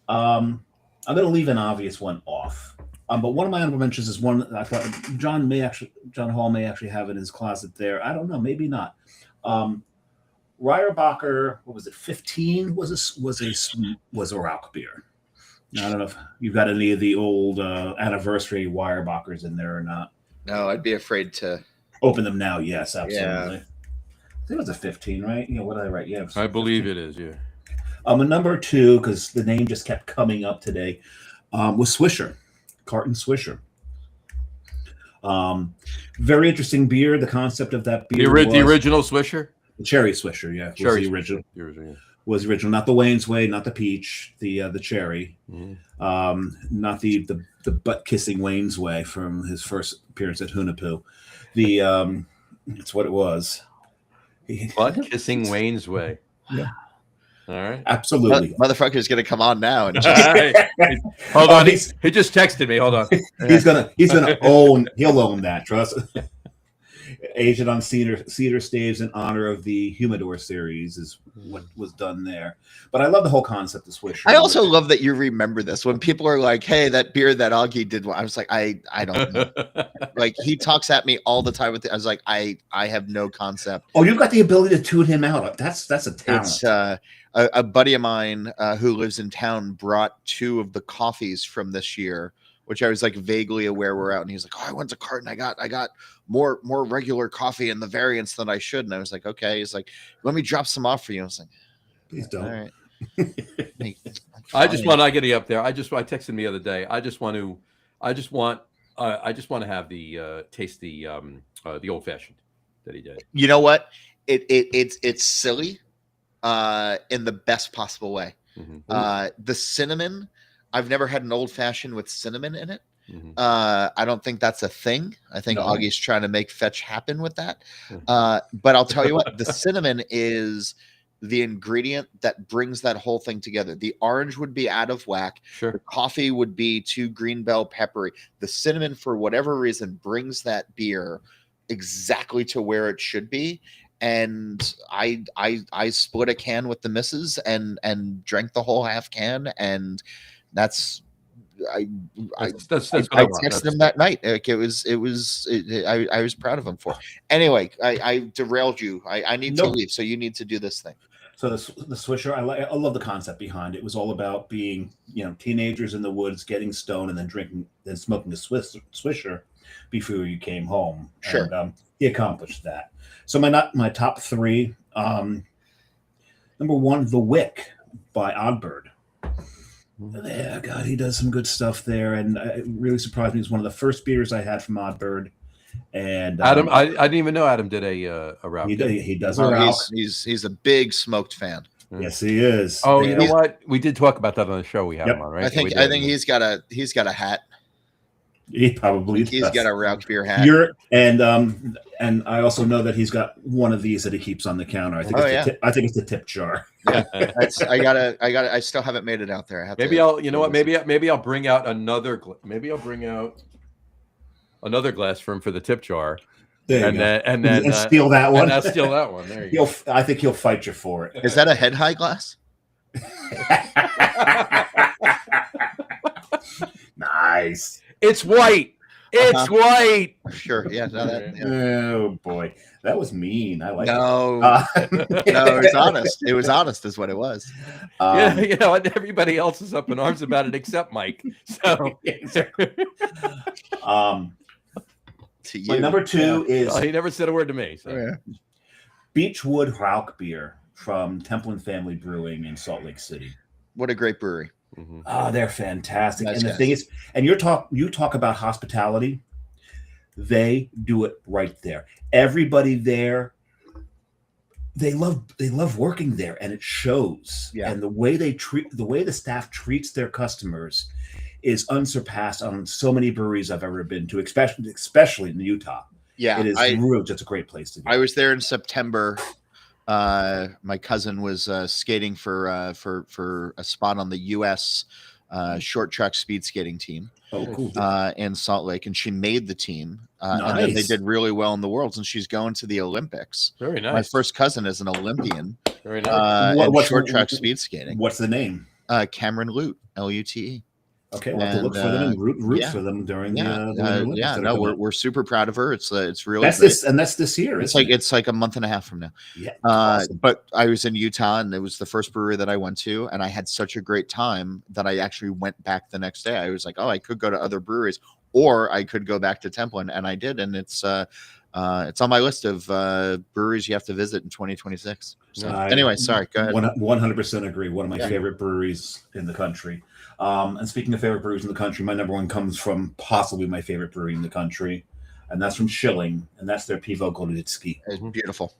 I'm going to leave an obvious one off. But one of my honorable mentions is one that I thought John Holl may actually have in his closet there. I don't know, maybe not. Rauchbier, what was it? 15 was a Rauch beer. I don't know if you've got any of the old anniversary Weyerbacher's in there or not. No, I'd be afraid to open them now. Yes, absolutely. Yeah. I think it was a 15, right? You know, what did I write? Yeah, I believe it is. Yeah. A number two, because the name just kept coming up today, was Swisher, Carton Swisher. Very interesting beer. The concept of that beer The original Swisher? The cherry Swisher, yeah. Cherry was the original. Yeah. Was the original, not the Wayne's Way, not the peach, the cherry, not the butt kissing Wayne's Way from his first appearance at Hunapoo. It's what it was. Butt kissing Wayne's Way. Yeah. All right. Absolutely. Motherfucker's gonna come on now and just hold on. He just texted me. Hold on. He's gonna he'll own that, trust. Aged on cedar staves in honor of the Humidor series is what was done there. But I love the whole concept of Swisher. I also love that you remember this. When people are like, "Hey, that beer that Augie did," I was like, "I don't know." Like, he talks at me all the time with it. I was like, I have no concept. Oh, you've got the ability to tune him out. That's a talent. It's a buddy of mine who lives in town brought 2 of the coffees from this year, which I was like vaguely aware were out, and he's like, "Oh, I went to carton. I got more regular coffee and the variants than I should." And I was like, "Okay." He's like, "Let me drop some off for you." I was like, "Please don't." All right. I getting up there. I texted him the other day. I just want to have the taste the old fashioned that he did. You know what? It's silly, in the best possible way. The cinnamon. I've never had an old fashioned with cinnamon in it. I don't think that's a thing. I think Augie's trying to make fetch happen with that. But I'll tell you what, the cinnamon is the ingredient that brings that whole thing together. The orange would be out of whack. Sure. The coffee would be too green bell peppery. The cinnamon, for whatever reason, brings that beer exactly to where it should be. And I split a can with the missus and drank the whole half can, and that's I texted him that night. Like, I was proud of him for it. Anyway, I derailed you. I need to leave, so you need to do this thing. So the Swisher, I love the concept behind it. It was all about being, teenagers in the woods, getting stoned, and then smoking a Swisher before you came home. Sure. And, he accomplished that. So my top 3. Number 1, The Wick by Oddbird. Yeah, God, he does some good stuff there, and it really surprised me. It's one of the first beers I had from Oddbird. And Adam, I didn't even know Adam did a Rauch. He does a Rauch. He's a big smoked fan. Yes, he is. Oh, you know what? We did talk about that on the show. We had him on, right? I think he's got a hat. He probably does. He's got a Rauch beer hat. And I also know that he's got one of these that he keeps on the counter. I think it's the tip jar. Yeah, I still haven't made it out there. Maybe I'll bring out another. Maybe I'll bring out another glass for him for the tip jar. And then steal that one. And I'll steal that one. There you go. I think he'll fight you for it. Is that a head high glass? Nice. It's white. It's white. Sure. Yeah. Oh boy, that was mean. I like no, it was honest. It was honest, is what it was. And everybody else is up in arms about it except Mike. So, my number 2 is. He never said a word to me. So. Yeah. Beechwood Rauchbier from Temple and Family Brewing in Salt Lake City. What a great brewery. Mhm. Oh, they're fantastic. Nice and the guys. thing is, and you talk about hospitality, they do it right there. Everybody there, they love working there, and it shows. Yeah. And the way the staff treats their customers is unsurpassed on so many breweries I've ever been to, especially in Utah. Yeah, It is really just a great place to go. I was there in September. My cousin was skating for a spot on the U.S. Short track speed skating team. Oh, cool. In Salt Lake, and she made the team. And then they Nice. did really well in the Worlds, and she's going to the Olympics. Very nice. My first cousin is an Olympian Very nice. in What's- short track speed skating. What's the name? Cameron Lute, Lute. Okay, we'll have to look for them and root yeah. for them during the Yeah, Olympics that are no, coming up. we're super proud of her. It's really That's great. this year. It's like a month and a half from now. Yeah. Awesome. But I was in Utah, and it was the first brewery that I went to, and I had such a great time that I actually went back the next day. I was like, oh, I could go to other breweries, or I could go back to Temple, and I did, and it's on my list of breweries you have to visit in 2026. So, anyway, sorry, go ahead. 100% agree. One of my Yeah. favorite breweries in the country. And speaking of favorite breweries in the country, my number one comes from possibly my favorite brewery in the country, and that's from Schilling, and that's their Pivo Golitsky. It's beautiful.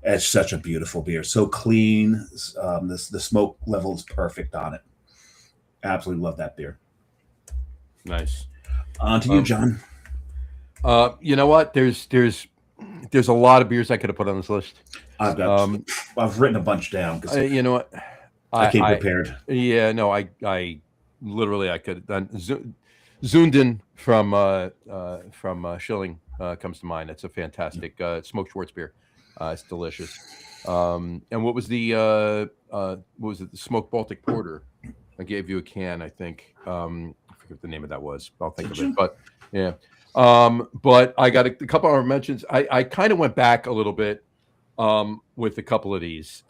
It's such a beautiful beer, so clean. The smoke level is perfect on it. Absolutely love that beer. Nice. On to you, John. You know what? There's a lot of beers I could have put on this list. I've written a bunch down because You know what? I came prepared. Yeah, no, I literally I could have done. Zunden from Schilling comes to mind. It's a fantastic smoked Schwartz beer. It's delicious. And what was the The smoked Baltic Porter? I gave you a can, I think. I forget what the name of that was. I'll think of it. But yeah. But I got a couple of mentions. I kind of went back a little bit with a couple of these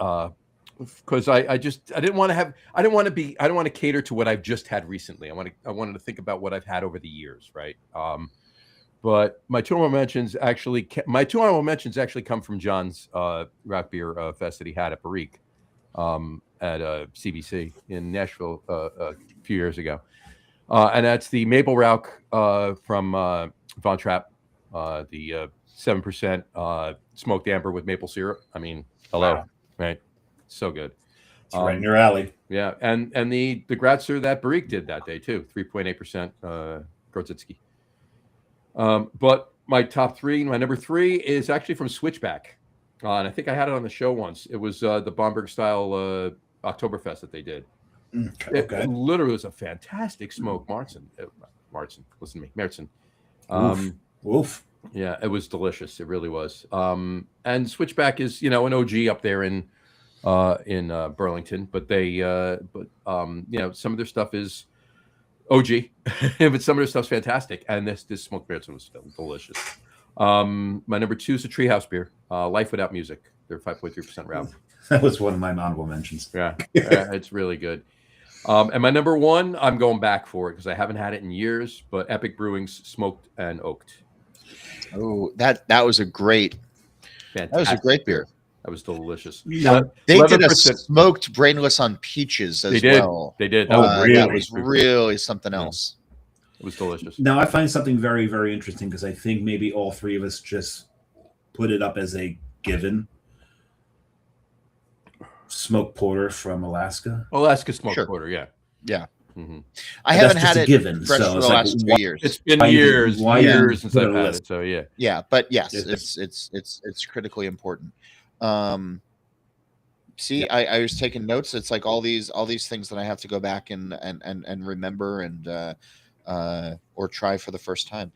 because I didn't want to cater to what I've just had recently. I wanted to think about what I've had over the years, right? But my two honorable mentions actually come from John's Rauchbier fest that he had at Barrique at CBC in Nashville a few years ago. And that's the Maple Rauch from Von Trapp, the 7% smoked amber with maple syrup. I mean, hello, right? So good. It's right in your alley. Yeah, and the Gratzer that Barrique did that day too, 3.8% Grodzitsky. But my top three, my number three is actually from Switchback, and I think I had it on the show once. It was the Bomberg style Oktoberfest that they did. Okay. It literally was a fantastic smoke, Martin. Listen to me, Mertzen. Oof. Yeah, it was delicious. It really was. And Switchback is, an OG up there in Burlington, but some of their stuff is OG, but some of their stuff's fantastic. And this smoked Mertzen was delicious. My number two is a Treehouse beer, Life Without Music. They're 5.3% Rauch. That was one of my honorable mentions. Yeah, it's really good. And my number one, I'm going back for it because I haven't had it in years, but Epic Brewing's Smoked and Oaked. Oh, that was a great Fantastic. That was a great beer. That was delicious. Now, they did a 11%. smoked Brainless on Peaches as well. They did. That was really something else. It was delicious. Now, I find something very, very interesting because I think maybe all three of us just put it up as a given. Smoked porter from Alaska. Alaska smoked porter, yeah. Yeah. Mm-hmm. I haven't had it given, fresh so for it's the like, last 2 years. It's been years since I've had it. So yeah. Yeah, but yes, it's critically important. See, I was taking notes. It's like all these things that I have to go back and remember and or try for the first time.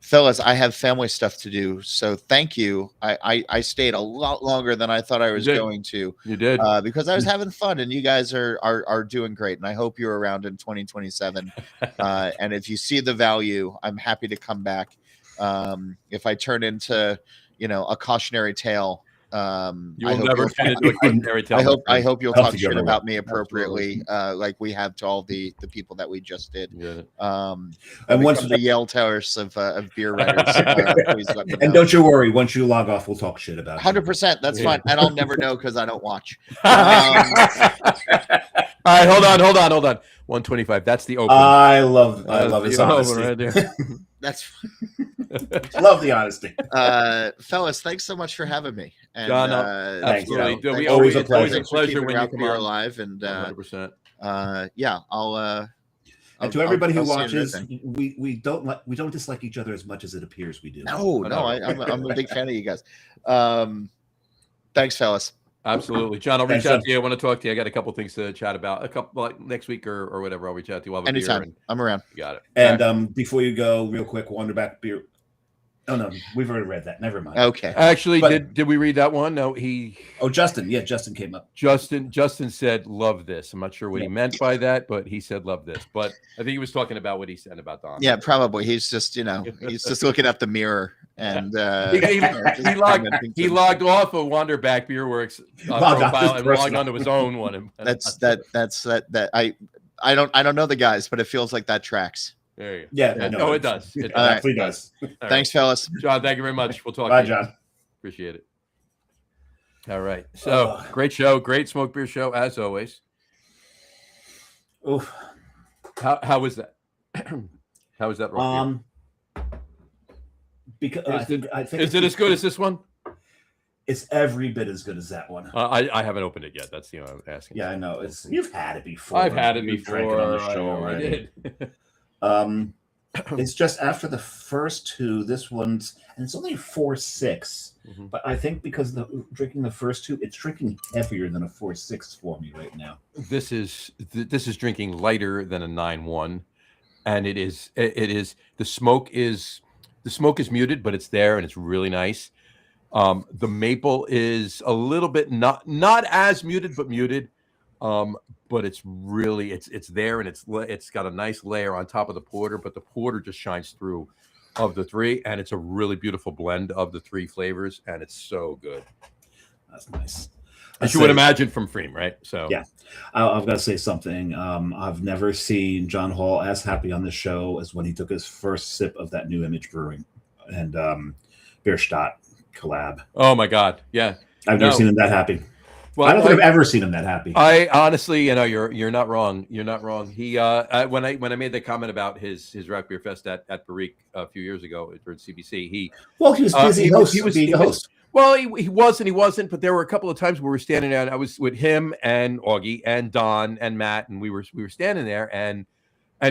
Fellas, I have family stuff to do, so thank you. I stayed a lot longer than I thought I was going to. You did because I was having fun, and you guys are doing great, and I hope you're around in 2027. And if you see the value, I'm happy to come back. If I turn into a cautionary tale You I will hope never you'll- get into a fairy tale. I hope you'll I'll talk think you're shit right. about me appropriately, like we have to all the people that we just did. Yeah. And And once the Yale Towers of beer writers, please let me know. and don't you worry, once you log off, we'll talk shit about you. 100%. That's Yeah. fine, and I'll never know because I don't watch. All right, hold on. 125. That's the open. I love That's his the open honesty. right there. That's Love the honesty. fellas. Thanks so much for having me. And, John, Thanks, absolutely. Joe. We Always a it's always pleasure. a pleasure when you Ralph come Beer on. alive, and 100%. yeah, I'll. And to everybody who I'll see you watches, in we don't dislike each other as much as it appears we do. No, I'm a big fan of you guys. Thanks, fellas. Absolutely. John, I'll reach Thanks, out John. to you. I want to talk to you. I got a couple things to chat about. A couple like next week or whatever. I'll reach out to you. We'll have a Anytime. beer and I'm around. you got it. And before you go, real quick, Wonderback beer. Oh no, we've already read that. Never mind. Okay. Actually, But- did we read that one? No, Oh, Justin. Yeah, Justin came up. Justin said love this. I'm not sure what he meant by that, but he said love this. But I think he was talking about what he said about Don. Yeah, probably. He's just, he's just looking at the mirror and he logged off of Wonderback Beer Works Logged off profile his and logged personal. onto his own one. that I don't know the guys, but it feels like that tracks. There you go. Yeah, No, it does. It It does. actually does. All right. Thanks, fellas. John. Thank you very much. We'll talk Bye, to you. John. Appreciate it. All right. So great show, great smoke beer show as always. Oof. How was that? How was that? Rock Because I think is it as good as this one? It's every bit as good as that one. I haven't opened it yet. That's I'm asking. Yeah, I know. You've had it before. I've had it You've before. drank it on the show I already. did. It's just after the first two. This one's and it's only 4.6. Mhm. But I think because drinking the first two, it's drinking heavier than a 4.6 for me right now. This is drinking lighter than a 9.1, and it is the smoke is muted, but it's there and it's really nice. The maple is a little bit not as muted, but muted. But it's really it's there and it's got a nice layer on top of the porter, but the porter just shines through of the three, and it's a really beautiful blend of the three flavors, and it's so good. That's nice. As you would imagine from Freem, right? So yeah, I've got to say something. I've never seen John Holl as happy on this show as when he took his first sip of that new Image Brewing and Bierstadt collab. Oh my God, yeah. I've never seen him that happy. Well, I don't think I've ever seen him that happy. I honestly, you're not wrong. You're not wrong. He when I made the comment about his Rock Beer Fest at Barrique a few years ago at CBC, he was busy host. He was the host. Well, he was and he wasn't, but there were a couple of times where we were standing there, and I was with him and Augie and Don and Matt, and we were standing there, and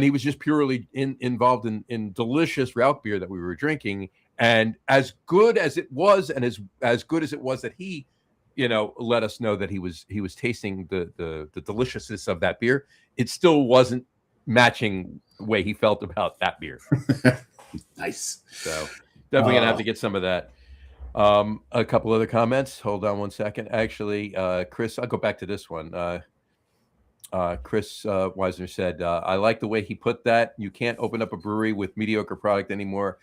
he was just purely involved in delicious Rauch beer that we were drinking, and as good as it was, and as good as it was that he, let us know that he was tasting the deliciousness of that beer, it still wasn't matching the way he felt about that beer. Nice. So definitely gonna have to get some of that. A couple other comments. Hold on one second. Actually, Chris, I'll go back to this one. Chris Weisner said, I like the way he put that. You can't open up a brewery with mediocre product anymore,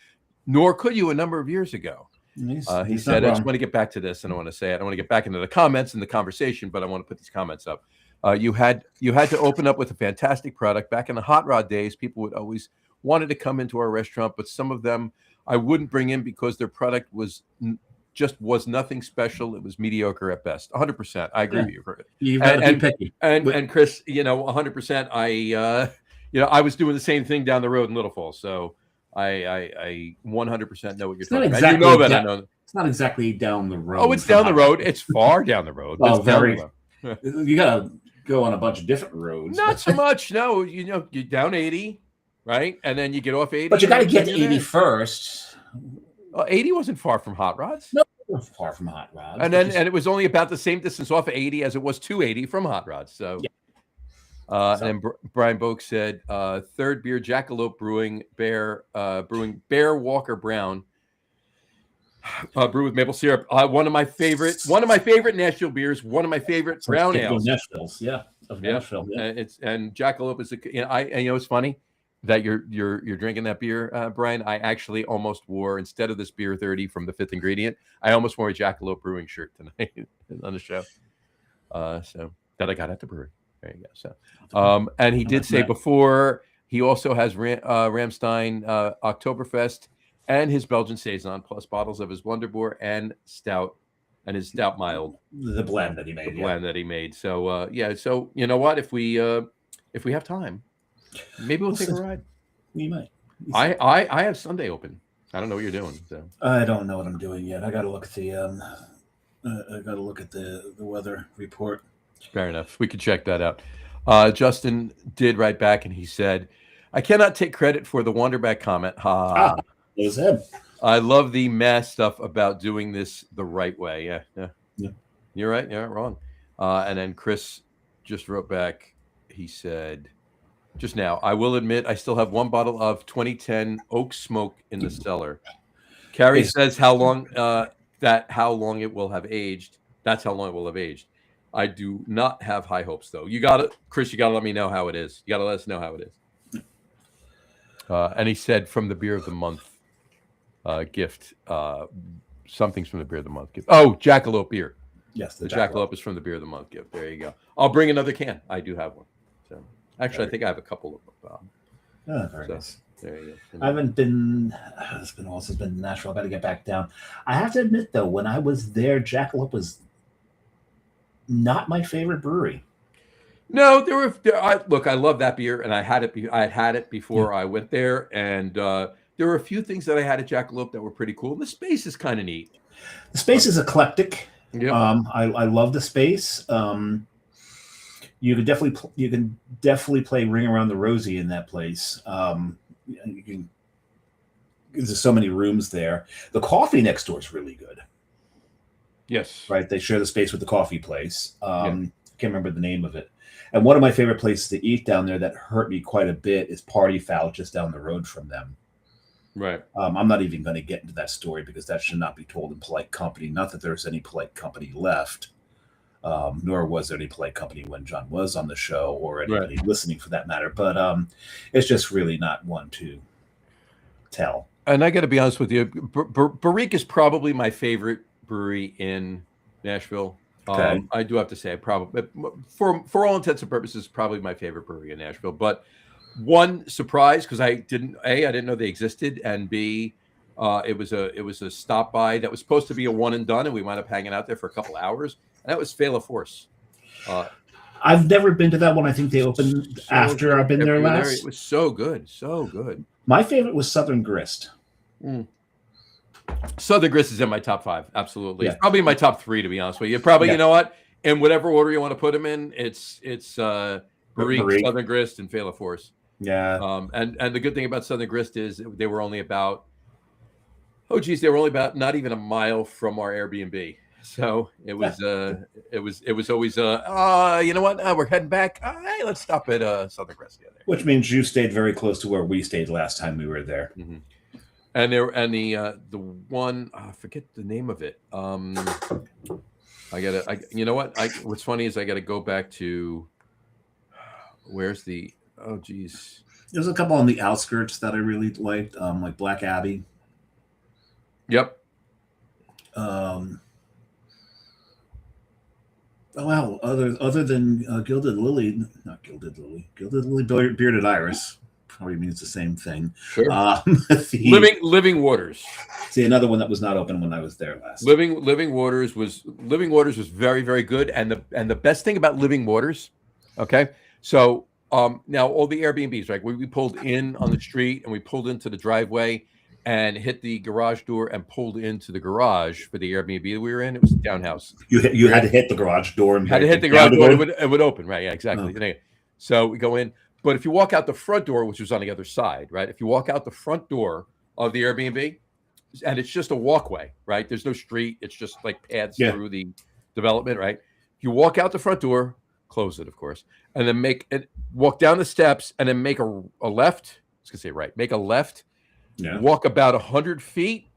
nor could you a number of years ago. He said, I just want to get back to this, and I want to say it. I want to get back into the comments and the conversation, but I want to put these comments up. You had to open up with a fantastic product. Back in the hot rod days, people would always wanted to come into our restaurant, but some of them I wouldn't bring in because their product was nothing special. It was mediocre at best. 100%. I agree with you. You've got to be picky. And Chris, 100%. I was doing the same thing down the road in Little Falls, so I 100% know what you're talking about. You know that I know. It's not exactly down the road. Oh, it's down the road. It's far down the road. Well, It's down the road. You got to go on a bunch of different roads. Not so much. No, you're down 80, right? And then you get off 80. But you got to get to 80 first. 80 wasn't far from Hot Rods. No, it was far from Hot Rods. And it was only about the same distance off of 80 as it was 280 from Hot Rods. So, yeah. And Brian Boak said, third beer, Jackalope Brewing, Bear Walker Brown, brewed with maple syrup. One of my favorite Nashville beers. One of my favorite brown ales. Nashville's, yeah. Of Nashville, yeah. And Jackalope is it's funny. that you're drinking that beer, Brian, I actually almost wore, instead of this beer 30 from the Fifth Ingredient, I almost wore a Jackalope Brewing shirt tonight on the show. So that I got at the brewery. There you go. So, and he did say before he also has Ramstein Oktoberfest and his Belgian Saison, plus bottles of his Wonderboer and Stout, and his Stout Mild, the blend that he made. the blend that he made. So yeah. So you know what? If we have time, maybe we'll take a ride. We might. I have Sunday open. I don't know what you're doing. So I don't know what I'm doing yet. I got to look at the weather report. Fair enough. We could check that out. Justin did write back and he said, I cannot take credit for the Wonderback comment. It was him. I love the mass stuff about doing this the right way. Yeah. You're right. You're not wrong. And then Chris just wrote back. He said, just now, I will admit I still have one bottle of 2010 Oak Smoke in the cellar. Carrie says how long it will have aged. That's how long it will have aged. I do not have high hopes, though. Chris, you got to let me know how it is. You got to let us know how it is. And he said from the beer of the month gift, something's from the beer of the month gift. Oh, Jackalope beer. Yes, the Jackalope is from the beer of the month gift. There you go. I'll bring another can. I do have one. So actually, I think I have a couple of them. Very nice. There you go. I haven't been. It's been Nashville. I got to get back down. I have to admit, though, when I was there, Jackalope was not my favorite brewery. No, look, I love that beer, and I had it before I went there, and there were a few things that I had at Jackalope that were pretty cool. The space is kind of neat. The space is eclectic. Yeah. I love the space. You can definitely play Ring Around the Rosie in that place. There's so many rooms there. The coffee next door is really good. Yes. Right. They share the space with the coffee place. Can't remember the name of it. And one of my favorite places to eat down there that hurt me quite a bit is Party Foul, just down the road from them. Right. I'm not even going to get into that story because that should not be told in polite company. Not that there's any polite company left, nor was there any polite company when John was on the show or anybody listening for that matter. But it's just really not one to tell. And I got to be honest with you, Barrique is probably my favorite brewery in Nashville. Okay. I do have to say, probably for all intents and purposes, probably my favorite brewery in Nashville. But one surprise, because I didn't know they existed, and B, it was a stop by that was supposed to be a one and done, and we wound up hanging out there for a couple hours, and that was Fail of Force. I've never been to that one. I think they opened after I've been there last. It was so good, so good. My favorite was Southern Grist. Southern Grist is in my top 5. Absolutely. It's probably in my top 3, to be honest with you. Probably, you know what? In whatever order you want to put them in, it's Barrique, Southern Grist, and Fail of Force. Yeah. And the good thing about Southern Grist is they were only about not even a mile from our Airbnb. So it was always you know what? We're heading back. Hey, let's stop at Southern Grist. Yeah, which means you stayed very close to where we stayed last time we were there. Mm-hmm. And the one, I forget the name of it. What's funny is I gotta go back to where's there's a couple on the outskirts that I really liked, like Black Abbey. Yep. Other than Gilded Lily, Bearded Iris. Probably means the same thing. Sure. Living Waters. See, another one that was not open when I was there last. Living Waters was very, very good. And the best thing about Living Waters, okay. So now all the Airbnbs, right? We pulled in on the street and we pulled into the driveway and hit the garage door and pulled into the garage for the Airbnb that we were in. It was a townhouse. You had to hit the garage door and it would open, right? Yeah, exactly. Oh. So we go in. But if you walk out the front door, which was on the other side, right? If you walk out the front door of the Airbnb, and it's just a walkway, right? There's no street. It's just like paths through the development, right? You walk out the front door, close it, of course, and then walk down the steps and then make a left. I was going to say right. Make a left, walk about 100 feet,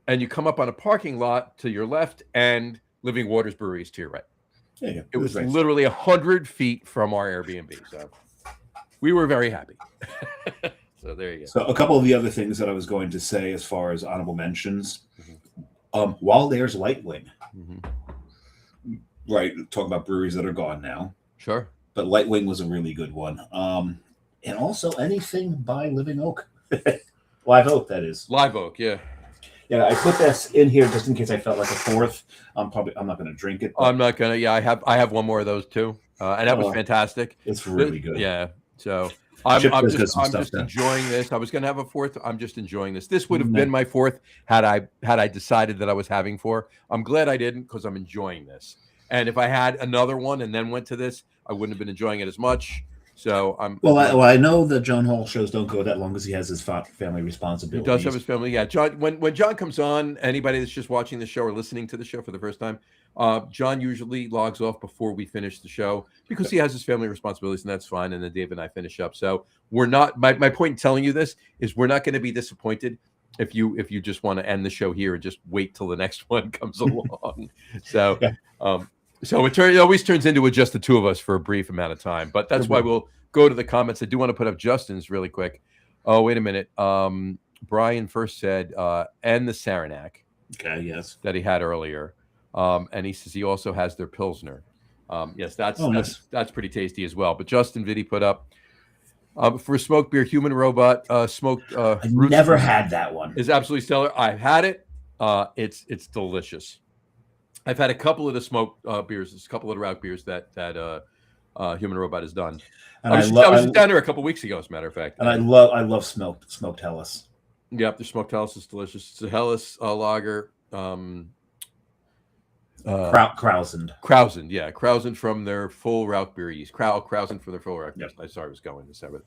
and you come up on a parking lot to your left, and Living Waters Brewery is to your right. Yeah, it was literally 100 feet from our Airbnb, so we were very happy. So there you go. So a couple of the other things that I was going to say as far as honorable mentions, Mm-hmm. while there's Lightwing, Mm-hmm. right? Talk about breweries that are gone now, Sure. but Lightwing was a really good one. And also anything by Living Oak, Live Oak, that is. Live Oak, yeah. Yeah, I put this in here just in case I felt like a fourth. I'm not going to drink it. But I'm not gonna. Yeah, I have one more of those too, and that was fantastic. It's really good. Yeah. So I'm Chip does get some I'm stuff just done. enjoying this. I was gonna have a fourth. I'm just enjoying this. This would have been my fourth had I decided that I was having four. I'm glad I didn't because I'm enjoying this. And if I had another one and then went to this, I wouldn't have been enjoying it as much. So I'm I know the John Holl shows don't go that long because he has his family He responsibilities. does have his family. Yeah, John. When John comes on, anybody that's just watching the show or listening to the show for the first time, John usually logs off before we finish the show because he has his family responsibilities, and that's fine. And then Dave and I finish up. So we're not. My point in telling you this is we're not going to be disappointed if you just want to end the show here and just wait till the next one comes along. So. So it always turns into just the two of us for a brief amount of time, but that's why we'll go to the comments. I do want to put up Justin's really quick. Oh, wait a minute. Brian first said, and the Saranac. Okay, yes. That he had earlier. And he says he also has their Pilsner. Yes, that's pretty tasty as well. But Justin Vitti put up, for smoked beer, Human Robot, smoked. I've never had that one. Is absolutely stellar. I've had it. It's delicious. I've had a couple of the smoked beers, a couple of the Rauch beers that Human Robot has done. And I was down there a couple of weeks ago, as a matter of fact. And I love smoked Helles. Yep, the smoked Helles is delicious. It's a Helles lager. Krausen, yeah, Krausen from their full Rauch beer yeast. Krausen from their full Rauch. Yep. I sorry, I was going to say it.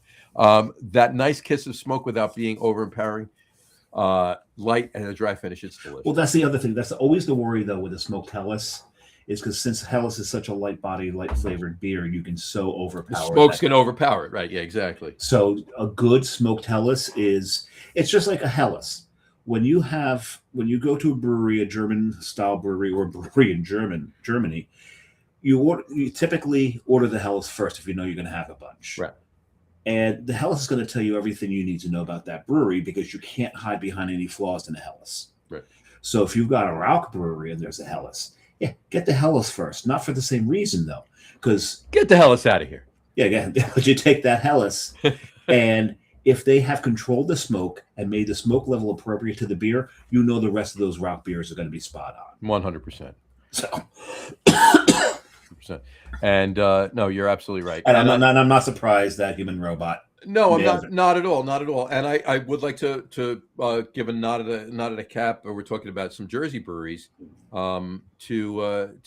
That nice kiss of smoke without being overpowering. Light and a dry finish. It's delicious. Well, that's the other thing. That's always the worry, though, with the smoked Helles, is because since Helles is such a light body, light flavored beer, you can so overpower. The smoke's going to overpower it, right? Yeah, exactly. So a good smoked Helles it's just like a Helles. When you go to a brewery, a German style brewery, or a brewery in Germany, you typically order the Helles first if you know you're going to have a bunch. Right. And the Helles is going to tell you everything you need to know about that brewery because you can't hide behind any flaws in a Helles. Right. So if you've got a Rauch brewery and there's a Helles, get the Helles first. Not for the same reason, though. Because get the Helles out of here. Yeah. But you take that Helles, and if they have controlled the smoke and made the smoke level appropriate to the beer, you know the rest of those Rauch beers are going to be spot on. 100%. So... 100%. And no, you're absolutely right. And I'm not surprised that Human Robot. No, I'm not at all. And I would like to give a nod at a cap. We're talking about some Jersey breweries, to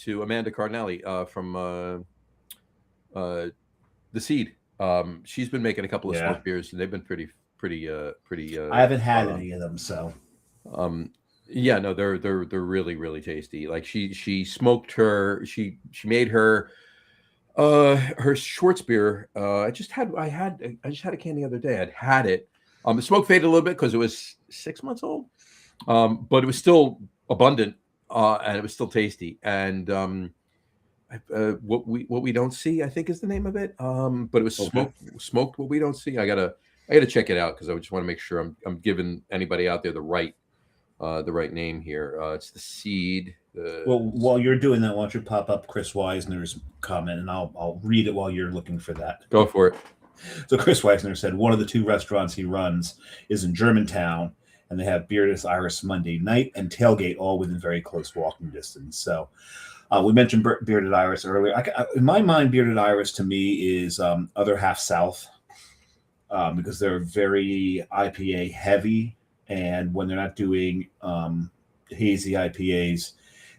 Amanda Cardinelli from the Seed. She's been making a couple of smoked beers, and they've been pretty. I haven't had any of them, so. Yeah, no, they're really, really tasty. Like she smoked her, she made her Schwartz beer. I just had a can the other day. I'd had it. The smoke faded a little bit because it was 6 months old, but it was still abundant, and it was still tasty. And what we don't see, I think, is the name of it. But it was smoked what we don't see. I gotta check it out because I just want to make sure I'm giving anybody out there the right name here. It's the Seed. Well, while you're doing that, why don't you pop up Chris Weisner's comment, and I'll read it while you're looking for that. Go for it. So Chris Weisner said one of the two restaurants he runs is in Germantown, and they have Bearded Iris Monday night and Tailgate all within very close walking distance. So we mentioned Bearded Iris earlier. In my mind, Bearded Iris to me is Other Half South, because they're very IPA heavy. And when they're not doing hazy IPAs,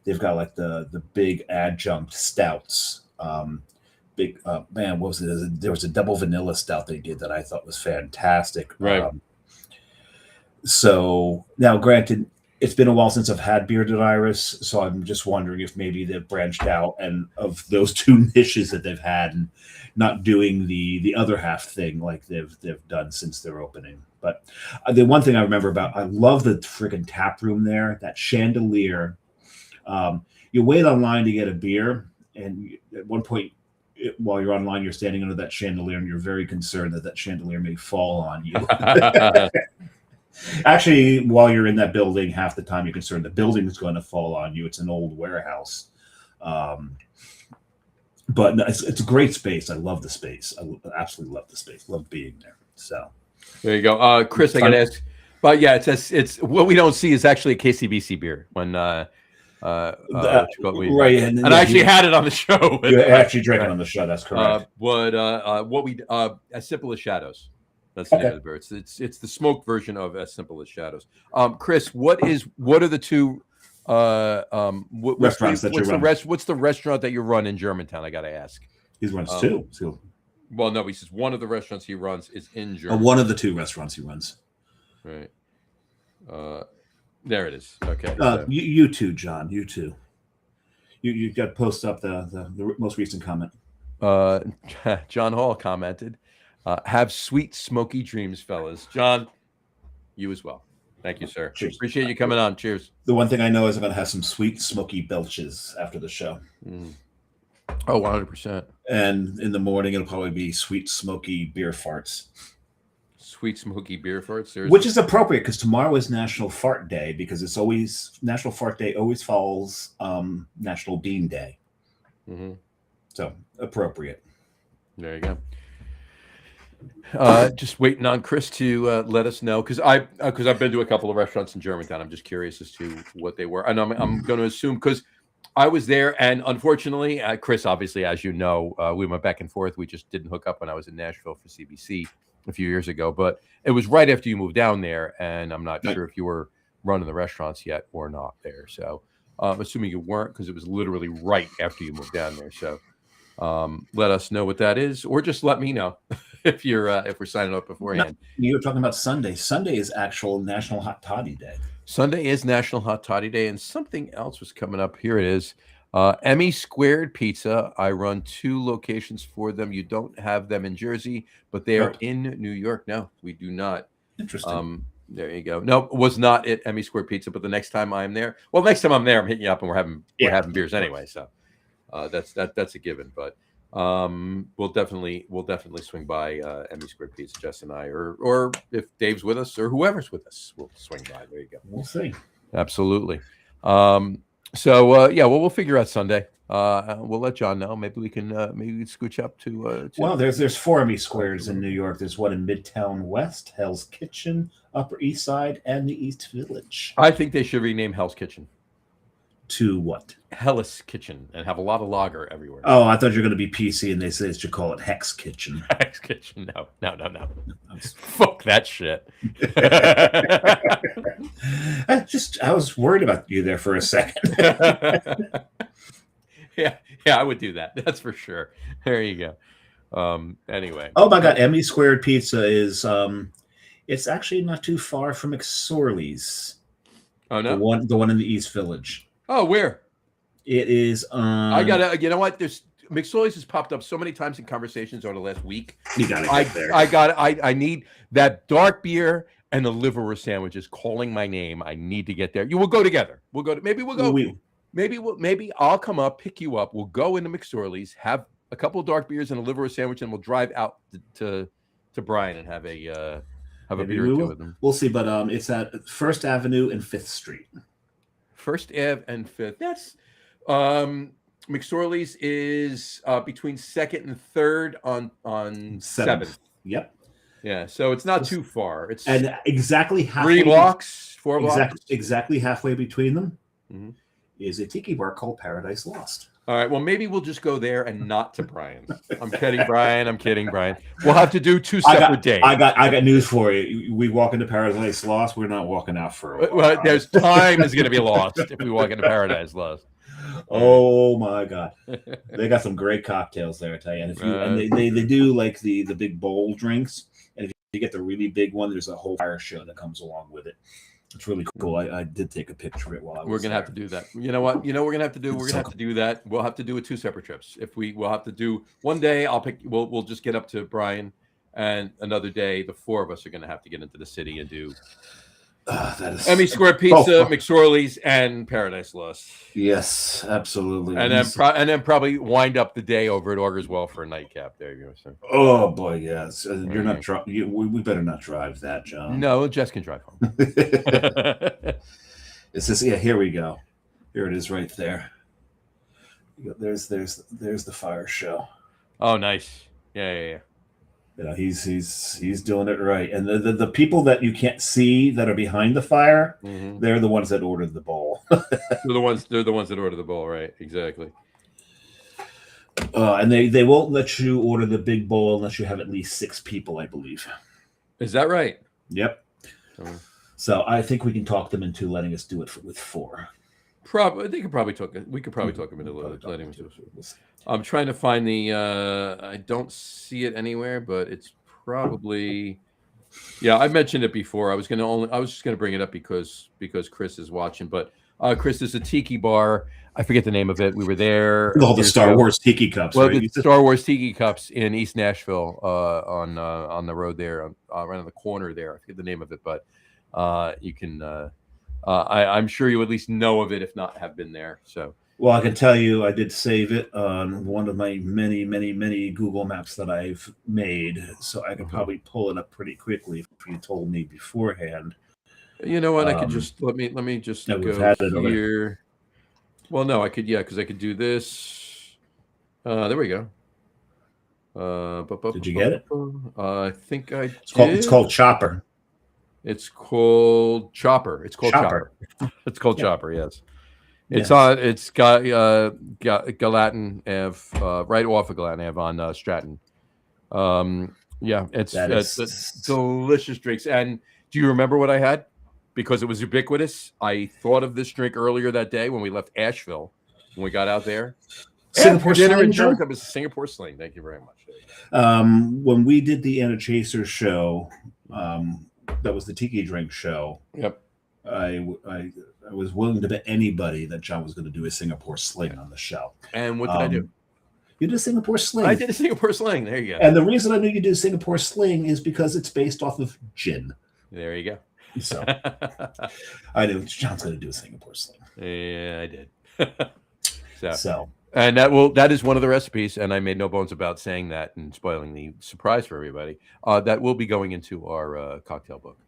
they've got like the big adjunct stouts. What was it? There was a double vanilla stout they did that I thought was fantastic. Right. So now, granted, it's been a while since I've had Bearded Iris, so I'm just wondering if maybe they've branched out and of those two niches that they've had, and not doing the other half thing like they've done since their opening. But the one thing I remember I love the friggin' tap room there, that chandelier. You wait online to get a beer, and at one point while you're online, you're standing under that chandelier, and you're very concerned that chandelier may fall on you. Actually, while you're in that building, half the time you're concerned the building is going to fall on you. It's an old warehouse. But no, it's a great space. I love the space. I absolutely love the space. Love being there. So there you go, Chris. I got to ask, but yeah, it's what we don't see is actually a KCBC beer when right, and I actually had it on the show. You actually drank it on the show. That's correct. What we As Simple as Shadows. That's the name of the beer. It's the smoked version of As Simple as Shadows. Chris, what are the two restaurants that you run? What's the restaurant that you run in Germantown? I got to ask. He runs two. Well, no, he says one of the restaurants he runs is in Germantown. One of the two restaurants he runs. Right. There it is. Okay. You too, John. You too. You got to post up the most recent comment. John Holl commented, "Have sweet smoky dreams, fellas." John, you as well. Thank you, sir. Cheers. Appreciate you coming on. Cheers. The one thing I know is I'm going to have some sweet smoky belches after the show. Oh, 100%. And in the morning, it'll probably be sweet smoky beer farts. Sweet smoky beer farts, seriously? Which is appropriate because tomorrow is National Fart Day, because it's always National Fart Day always falls National Bean Day. Mm-hmm. So appropriate. There you go. Just waiting on Chris to let us know, because I've been to a couple of restaurants in Germantown. I'm just curious as to what they were, and I'm going to assume, because I was there, and unfortunately, Chris, obviously, as you know, we went back and forth. We just didn't hook up when I was in Nashville for CBC a few years ago, but it was right after you moved down there, and I'm not sure if you were running the restaurants yet or not there. So I'm assuming you weren't, because it was literally right after you moved down there. So let us know what that is, or just let me know if we're signing up beforehand. No, you were talking about Sunday. Sunday is actual National Hot Toddy Day. Sunday is National Hot Toddy Day, and something else was coming up. Here it is. Emmy Squared Pizza. I run 2 locations for them. You don't have them in Jersey, but they are in New York. No, we do not. Interesting. There you go. No, it was not at Emmy Squared Pizza, but the next time I'm there, I'm hitting you up, and we're having beers anyway. So that's a given. But we'll definitely swing by Emmy Squared Pizza, Jess and I, or if Dave's with us or whoever's with us, we'll swing by. There you go. We'll see. Absolutely. So we'll figure out Sunday. We'll let John know. Maybe we can scooch up to. Well, there's 4 Emmy Squares in New York. There's one in Midtown West, Hell's Kitchen, Upper East Side, and the East Village. I think they should rename Hell's Kitchen to what? Hellas Kitchen, and have a lot of lager everywhere. Oh, I thought you were going to be PC and they said they should call it Hex Kitchen. Hex Kitchen. No. Fuck that shit. I was worried about you there for a second. Yeah, I would do that. That's for sure. There you go. Anyway. Oh my God, Emmy Squared Pizza is it's actually not too far from McSorley's. Oh no. The one in the East Village. Oh, where? It is. I gotta. You know what? There's McSorley's has popped up so many times in conversations over the last week. You gotta get there. I need that dark beer and the liverwurst sandwiches calling my name. I need to get there. You will go together. Maybe I'll come up, pick you up. We'll go into McSorley's, have a couple of dark beers and a liverwurst sandwich, and we'll drive out to Brian and have a beer or two with them. We'll see, but it's at First Avenue and 5th Street. First Ave and 5th. That's McSorley's is between 2nd and 3rd on 7th. Yep. Yeah, so it's not too far. It's and exactly halfway 4 blocks. Exactly halfway between them is a tiki bar called Paradise Lost. All right. Well, maybe we'll just go there and not to Brian. I'm kidding, Brian. We'll have to do 2 separate days. I got news for you. We walk into Paradise Lost. We're not walking out for a while. Well, there's time is going to be lost if we walk into Paradise Lost. Oh my God, they got some great cocktails there, I tell you. And they do like the big bowl drinks, and if you get the really big one, there's a whole fire show that comes along with it. It's really cool. I did take a picture of it while I was We're gonna have to do that. You know what? We're gonna have to do. We're gonna have to do that. We'll have to do it 2 separate trips. We'll have to do one day. We'll just get up to Brian, and another day the 4 of us are gonna have to get into the city and do That is Emmy Square Pizza, Oh, McSorley's, and Paradise Lost. yes, absolutely. And then probably wind up the day over at Augers Well for a nightcap. There you go, sir. oh boy, yes. You're not Mhm. we better not drive that, John. No, Jess can drive home. It's just here we go. Here it is right there. There's the fire show. Oh, nice. Yeah. You know, he's doing it right. And the people that you can't see that are behind the fire, Mhm. they're the ones that ordered the bowl. They're the ones that order the bowl, right? Exactly. And they won't let you order the big bowl unless you have at least 6 people, I believe. Is that right? Yep. So I think we can talk them into letting us do it with 4. We could probably talk them into letting us do it. I'm trying to find the. I don't see it anywhere, but it's probably. Yeah, I mentioned it before. I was just gonna bring it up because Chris is watching. But Chris, is a tiki bar. I forget the name of it. We were there. All the Star Wars tiki cups. Well, right? the Star Wars tiki cups in East Nashville, on the road there, right on the corner there. I forget the name of it, but you can. I'm sure you at least know of it, if not have been there. So. Well, I can tell you, I did save it on one of my many, many, many Google Maps that I've made, so I could probably pull it up pretty quickly if you told me beforehand. You know what? I could just let me just go here. Well, no, I could, because I could do this. There we go. Did you get it? I think I did. It's called Chopper. It's called Chopper. It's called Chopper. It's called Chopper. Yes. It's got Gallatin Ave, right off of Gallatin Ave on Stratton. It's delicious drinks. And do you remember what I had? Because it was ubiquitous. I thought of this drink earlier that day when we left Asheville, when we got out there. Singapore Sling. That was a Singapore Sling. Thank you very much. When we did the Anna Chaser show, that was the Tiki Drink show. Yep. I was willing to bet anybody that John was going to do a Singapore Sling on the show. And what did I do? You did a Singapore Sling. I did a Singapore Sling. There you go. And the reason I knew you did a Singapore Sling is because it's based off of gin. There you go. So I knew John's going to do a Singapore Sling. Yeah, I did. So. And that is one of the recipes, and I made no bones about saying that and spoiling the surprise for everybody. That will be going into our cocktail book.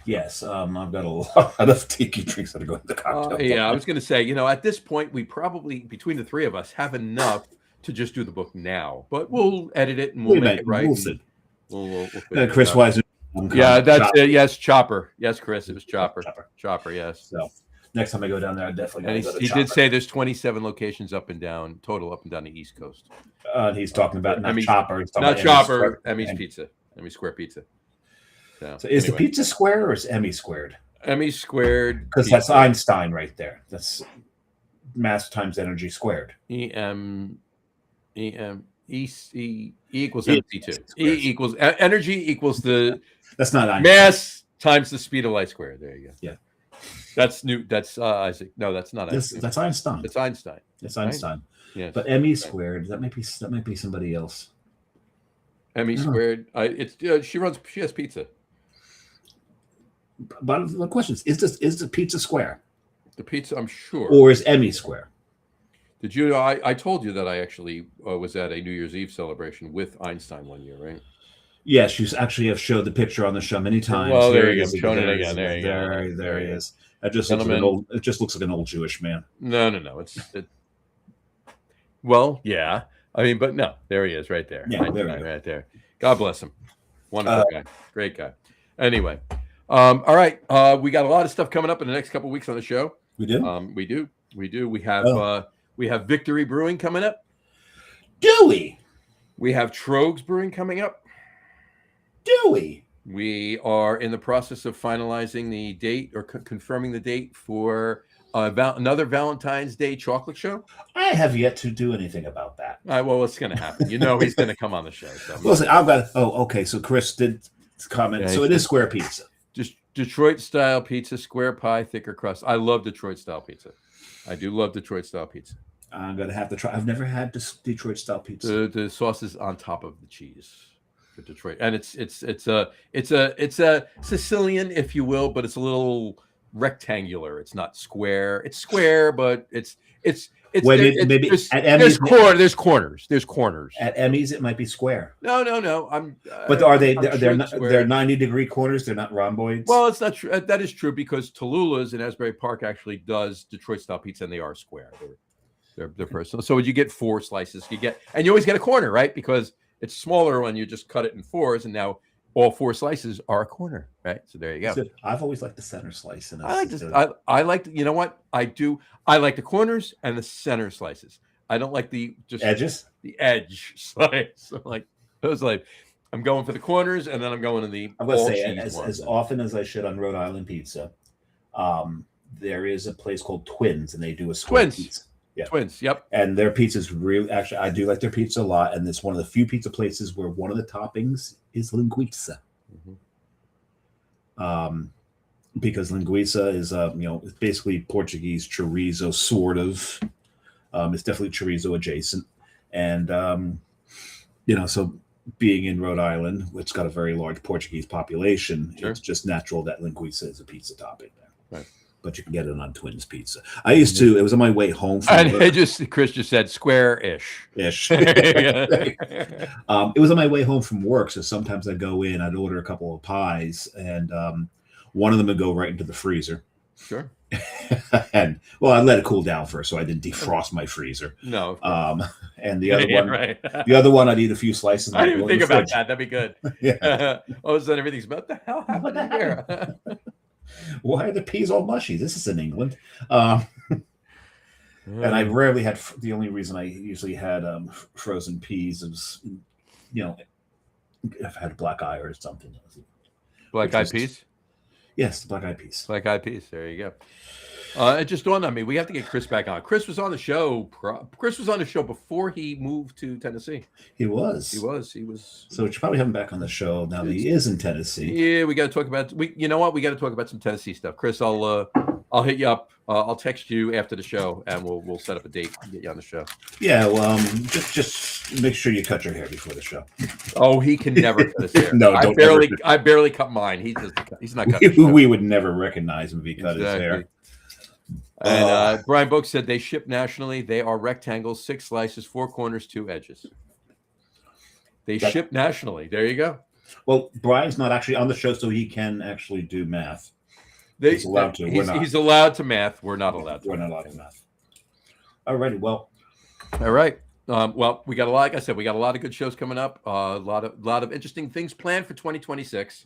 Yes, I've got a lot of tiki drinks that are going to the cocktail book. Yeah, I was going to say, at this point, we probably, between the 3 of us, have enough to just do the book now. But we'll edit it and we'll make it right. We'll see. We'll Chris Weiser. Yeah, that's it. Yes, Chopper. Yes, Chris, it was Chopper. Chopper, yes. So next time I go down there, I definitely go to Chopper. Did say there's 27 locations up and down the East Coast. He's talking about not Chopper. He's talking not about Chopper. Emmy's Pizza. Emmy Square Pizza. So is the pizza square or is Emmy squared? Emmy squared. Because that's Einstein right there. That's mass times energy squared. E equals MC2. E equals energy equals the. That's not Einstein. Mass times the speed of light squared. There you go. Yeah. That's new. That's Isaac. No, that's not Isaac. That's Einstein. It's Einstein. It's Einstein. Right? Yes. But Emmy squared. That might be somebody else. Emmy squared. She has pizza. But the question is the pizza square? The pizza, I'm sure. Or is Emmy square? Did you? I told you that I actually was at a New Year's Eve celebration with Einstein one year, right? Yes, you actually have showed the picture on the show many times. Well, there you go. I'm showing it again. There you go. There he is. It just looks like an old Jewish man. No. Well, yeah. I mean, but no, there he is, right there. Yeah, there right there. God bless him. Wonderful guy. Great guy. Anyway, all right. We got a lot of stuff coming up in the next couple of weeks on the show. We do. We do. We have Victory Brewing coming up. Do we? We have Trogs Brewing coming up. Do we? We are in the process of finalizing the date or confirming the date for another Valentine's Day chocolate show. I have yet to do anything about that. Well, it's going to happen. He's going to come on the show. So. Listen, I've got. Oh, okay. So Chris did comment. So it is square pizza. Just Detroit style pizza, square pie, thicker crust. I love Detroit style pizza. I do love Detroit style pizza. I'm gonna have to try. I've never had this Detroit style pizza. The sauce is on top of the cheese. for Detroit, and it's a Sicilian, if you will, but it's a little rectangular. It's not square. It's square, but it's Wait, maybe at Emmy's, there's corners. at Emmy's it might be square. No. But are they? I'm sure They're it's not. square. They're 90-degree corners. They're not rhomboids. Well, it's not true. That is true because Tallulah's in Asbury Park actually does Detroit style pizza, and they are square. They're personal. So you get 4 slices. And you always get a corner, right? Because it's smaller when you just cut it in 4s, and now all 4 slices are a corner, right? So there you go. So I've always liked the center slice. And I like this. I like. You know what I do? I like the corners and the center slices. I don't like the edges. The edge slice. I'm like those. Like I'm going for the corners, and then I'm going to the. I'm gonna say as often as I should on Rhode Island pizza. There is a place called Twins, and they do a square pizza. Yeah. Twins, yep. And their pizza's really, actually, I do like their pizza a lot. And it's one of the few pizza places where one of the toppings is linguiça. Because linguiça is, it's basically Portuguese chorizo, sort of. It's definitely chorizo adjacent. And, so being in Rhode Island, it's got a very large Portuguese population. Sure. It's just natural that linguiça is a pizza topping there. Right. But you can get it on Twins Pizza. I used to. It was on my way home from work. Chris just said square-ish. It was on my way home from work, so sometimes I'd go in, I'd order a couple of pies, and one of them would go right into the freezer. Sure. And I'd let it cool down first, so I didn't defrost my freezer. No. And the other one, the other one, I'd eat a few slices. I didn't even think about that. That'd be good. Yeah. All of a sudden, everything's what the hell happened here? Why are the peas all mushy? This is in England. And I rarely had, the only reason I usually had frozen peas is, if I had a black eye or something. Black eyed peas? Yes, black eyed peas. Black eyed peas. There you go. It just dawned on me. We have to get Chris back on. Chris was on the show. Chris was on the show before he moved to Tennessee. He was. So we should probably have him back on the show now that he is in Tennessee. Yeah, we got to talk about. You know what? We got to talk about some Tennessee stuff. Chris, I'll hit you up. I'll text you after the show, and we'll set up a date and get you on the show. Yeah. Well, just make sure you cut your hair before the show. Oh, he can never cut his hair. No, I barely cut mine. He's not cutting. We would never recognize him if he cut his hair. And Brian Boak said they ship nationally. They are rectangles, 6 slices, 4 corners, 2 edges. They ship nationally. There you go. Well, Brian's not actually on the show, so he can actually do math. He's allowed to. He's allowed to math. We're not allowed to. We're not allowed to math. All righty. Well. All right. We got like I said, we got a lot of good shows coming up. A lot of interesting things planned for 2026.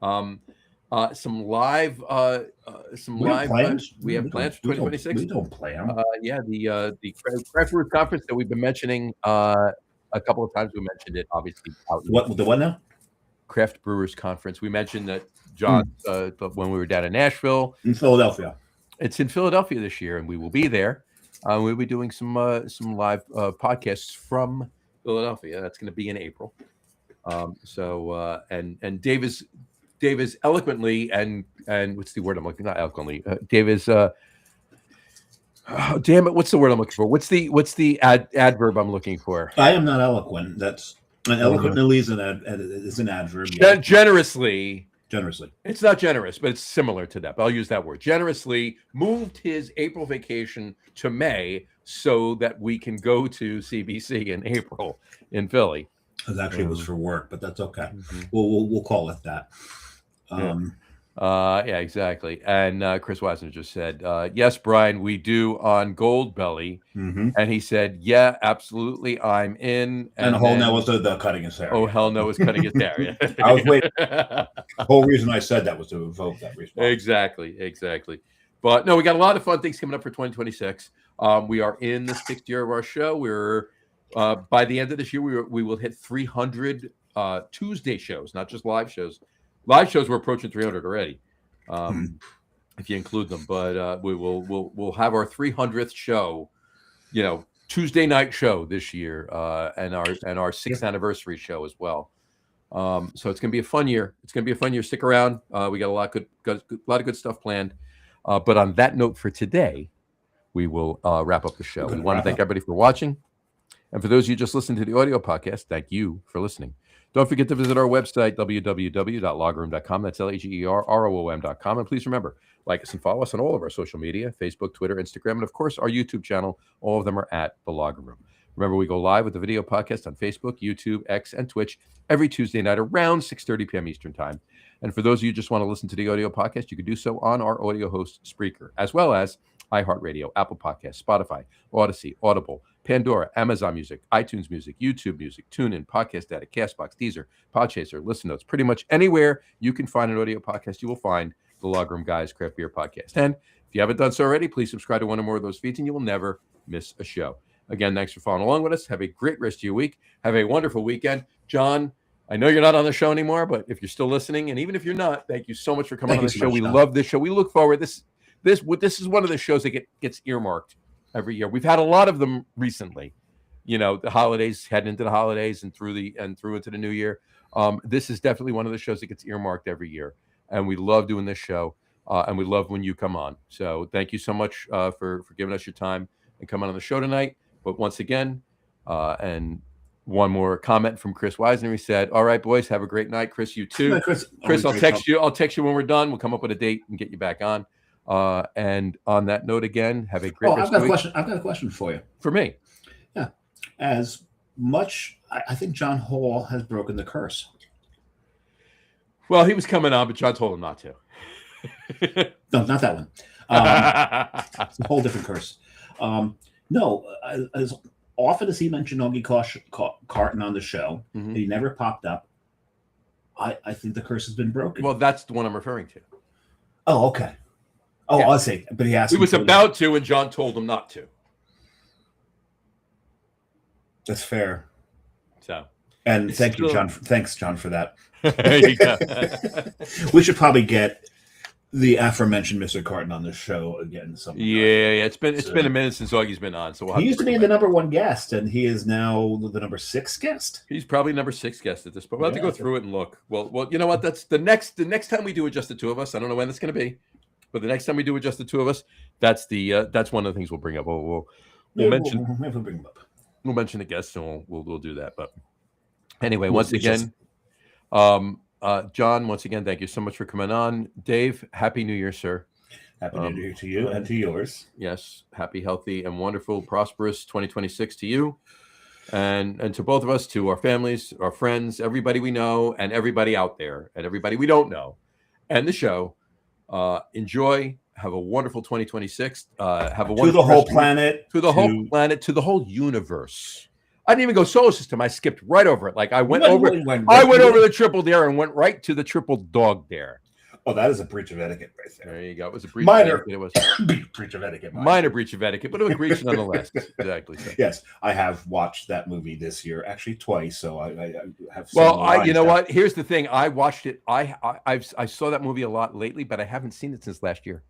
Some live plans. We have plans for 2026. We don't plan. The Craft Brewers Conference that we've been mentioning a couple of times. We mentioned it, obviously. The what now? Craft Brewers Conference. We mentioned that John when we were down in Nashville, in Philadelphia. It's in Philadelphia this year, and we will be there. We'll be doing some live podcasts from Philadelphia. That's going to be in April. And Dave is eloquently and what's the word I'm looking? Not eloquently. Dave is damn it! What's the word I'm looking for? What's the adverb I'm looking for? I am not eloquent. That's eloquently is an adverb. Yeah. Generously. It's not generous, but it's similar to that. But I'll use that word. Generously moved his April vacation to May so that we can go to CBC in April in Philly. It actually was for work, but that's okay. Mm-hmm. We'll call it that. Yeah, exactly. And Chris Wisner just said, yes, Brian, we do on Gold Belly. Mm-hmm. And he said, yeah, absolutely, I'm in. And Holl now was the cutting his hair. Oh, hell no, was cutting his hair. Yeah. I was waiting. The whole reason I said that was to evoke that response. Exactly. But no, we got a lot of fun things coming up for 2026. We are in the 6th year of our show. We're by the end of this year, we will hit 300 Tuesday shows, not just live shows. Live shows we're approaching 300 already, if you include them. But we'll have our 300th show, Tuesday night show this year, and our 6th anniversary show as well. So it's gonna be a fun year. Stick around. We got a lot of good stuff planned. But on that note for today, we will wrap up the show. We want to thank everybody for watching. And for those of you just listening to the audio podcast, thank you for listening. Don't forget to visit our website, www.loggerroom.com. That's LAGERROOM.com. And please remember, like us and follow us on all of our social media, Facebook, Twitter, Instagram, and of course, our YouTube channel. All of them are at The Logger Room. Remember, we go live with the video podcast on Facebook, YouTube, X, and Twitch every Tuesday night around 6:30 p.m. Eastern Time. And for those of you who just want to listen to the audio podcast, you can do so on our audio host, Spreaker, as well as iHeartRadio, Apple Podcasts, Spotify, Odyssey, Audible, Pandora, Amazon Music, iTunes Music, YouTube Music, TuneIn, Podcast Addict, Castbox, Deezer, Podchaser, Listen Notes. Pretty much anywhere you can find an audio podcast, you will find the Log Room Guys Craft Beer Podcast. And if you haven't done so already, please subscribe to one or more of those feeds, and you will never miss a show. Again, thanks for following along with us. Have a great rest of your week. Have a wonderful weekend. John, I know you're not on the show anymore, but if you're still listening, and even if you're not, thank you so much for coming on the show. We love this show. We look forward. This is one of the shows that gets earmarked every year. We've had a lot of them recently. You know, the holidays, heading into the holidays and through into the new year. This is definitely one of the shows that gets earmarked every year, and we love doing this show, and we love when you come on. So thank you so much for giving us your time and coming on the show tonight. But once again, and one more comment from Chris Weisner. He said, "All right, boys, have a great night." Chris, you too. Yeah, Chris, I'll text you. I'll text you when we're done. We'll come up with a date and get you back on. And on that note, again, have a great. I've got a question. I've got a question for you. For me, yeah. As much, I think John Holl has broken the curse. Well, he was coming on, but John told him not to. No, not that one. It's a whole different curse. No, as often as he mentioned Augie Carton on the show, Mm-hmm. he never popped up. I think the curse has been broken. Well, that's the one I'm referring to. Oh, okay. Oh, Yeah. I'll say, but he asked. He was about to, and John told him not to. That's fair. So, and thanks, John, for that. There you go. We should probably get the aforementioned Mr. Carton on the show again. Yeah. It's been a minute since Augie's been on. So he used to be the number 1 guest, and he is now the number 6 guest. He's probably number 6 guest at this point. We'll have to go through it and look. Well, you know what? That's the next time we do it, just the two of us. I don't know when that's going to be, but the next time we do it, just the two of us. That's one of the things we'll bring up. We'll mention. We'll bring them up. We'll mention the guests, and we'll do that. But anyway, once again, John, once again, thank you so much for coming on. Dave, Happy New Year, sir. Happy New Year to you and to yours. Yes, happy, healthy, and wonderful, prosperous 2026 to you, and to both of us, to our families, our friends, everybody we know, and everybody out there, and everybody we don't know, and the show. Enjoy. Have a wonderful 2026. Have a wonderful to the whole planet, to the whole planet, to the whole universe. I didn't even go solar system. I skipped right over it. Like I went over the triple dare and went right to the triple dog dare. Oh, that is a breach of etiquette right there. There you go. It was a breach minor of etiquette. It was breach of etiquette. Minor breach of etiquette, but it was a breach nonetheless. Exactly. So. Yes, I have watched that movie this year, actually twice. So I have. Well, you know what? Here's the thing. I watched it. I saw that movie a lot lately, but I haven't seen it since last year.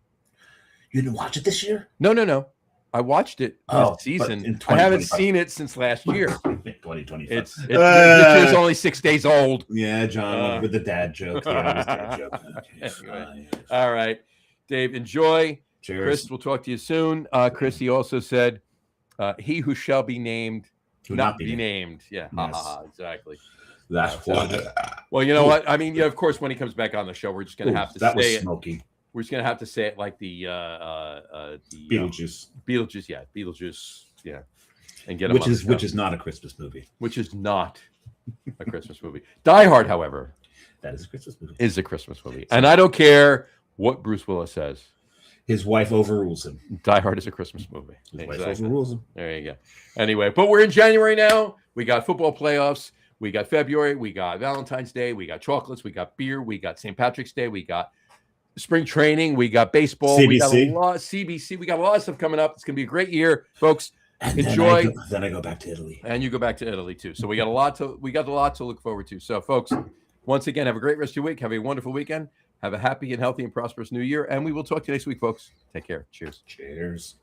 You didn't watch it this year? No. I watched it this season. I haven't seen it since last year. 2025. It's only 6 days old. Yeah, John, with the dad joke. Yeah, dad joke. Anyway. All right. Dave, enjoy. Cheers. Chris, we'll talk to you soon. Chris, he also said, he who shall be named, not be named. Yeah, yes. Exactly. That's what. Well, you know what? I mean, yeah, of course, when he comes back on the show, we're just going to have to say it. Smoky. We're just gonna have to say it like the Beetlejuice. Beetlejuice, yeah, and get him which is not a Christmas movie. Which is not a Christmas movie. Die Hard, however, that is a Christmas movie. Is a Christmas movie, and I don't care what Bruce Willis says. His wife overrules him. Die Hard is a Christmas movie. His wife overrules him. There you go. Anyway, but we're in January now. We got football playoffs. We got February. We got Valentine's Day. We got chocolates. We got beer. We got St. Patrick's Day. We got spring training. We got baseball. CBC. We got a lot of CBC. We got a lot of stuff coming up. It's going to be a great year, folks. And enjoy. Then I go back to Italy. And you go back to Italy too. So we got a lot to look forward to. So folks, once again, have a great rest of your week. Have a wonderful weekend. Have a happy and healthy and prosperous new year. And we will talk to you next week, folks. Take care. Cheers. Cheers.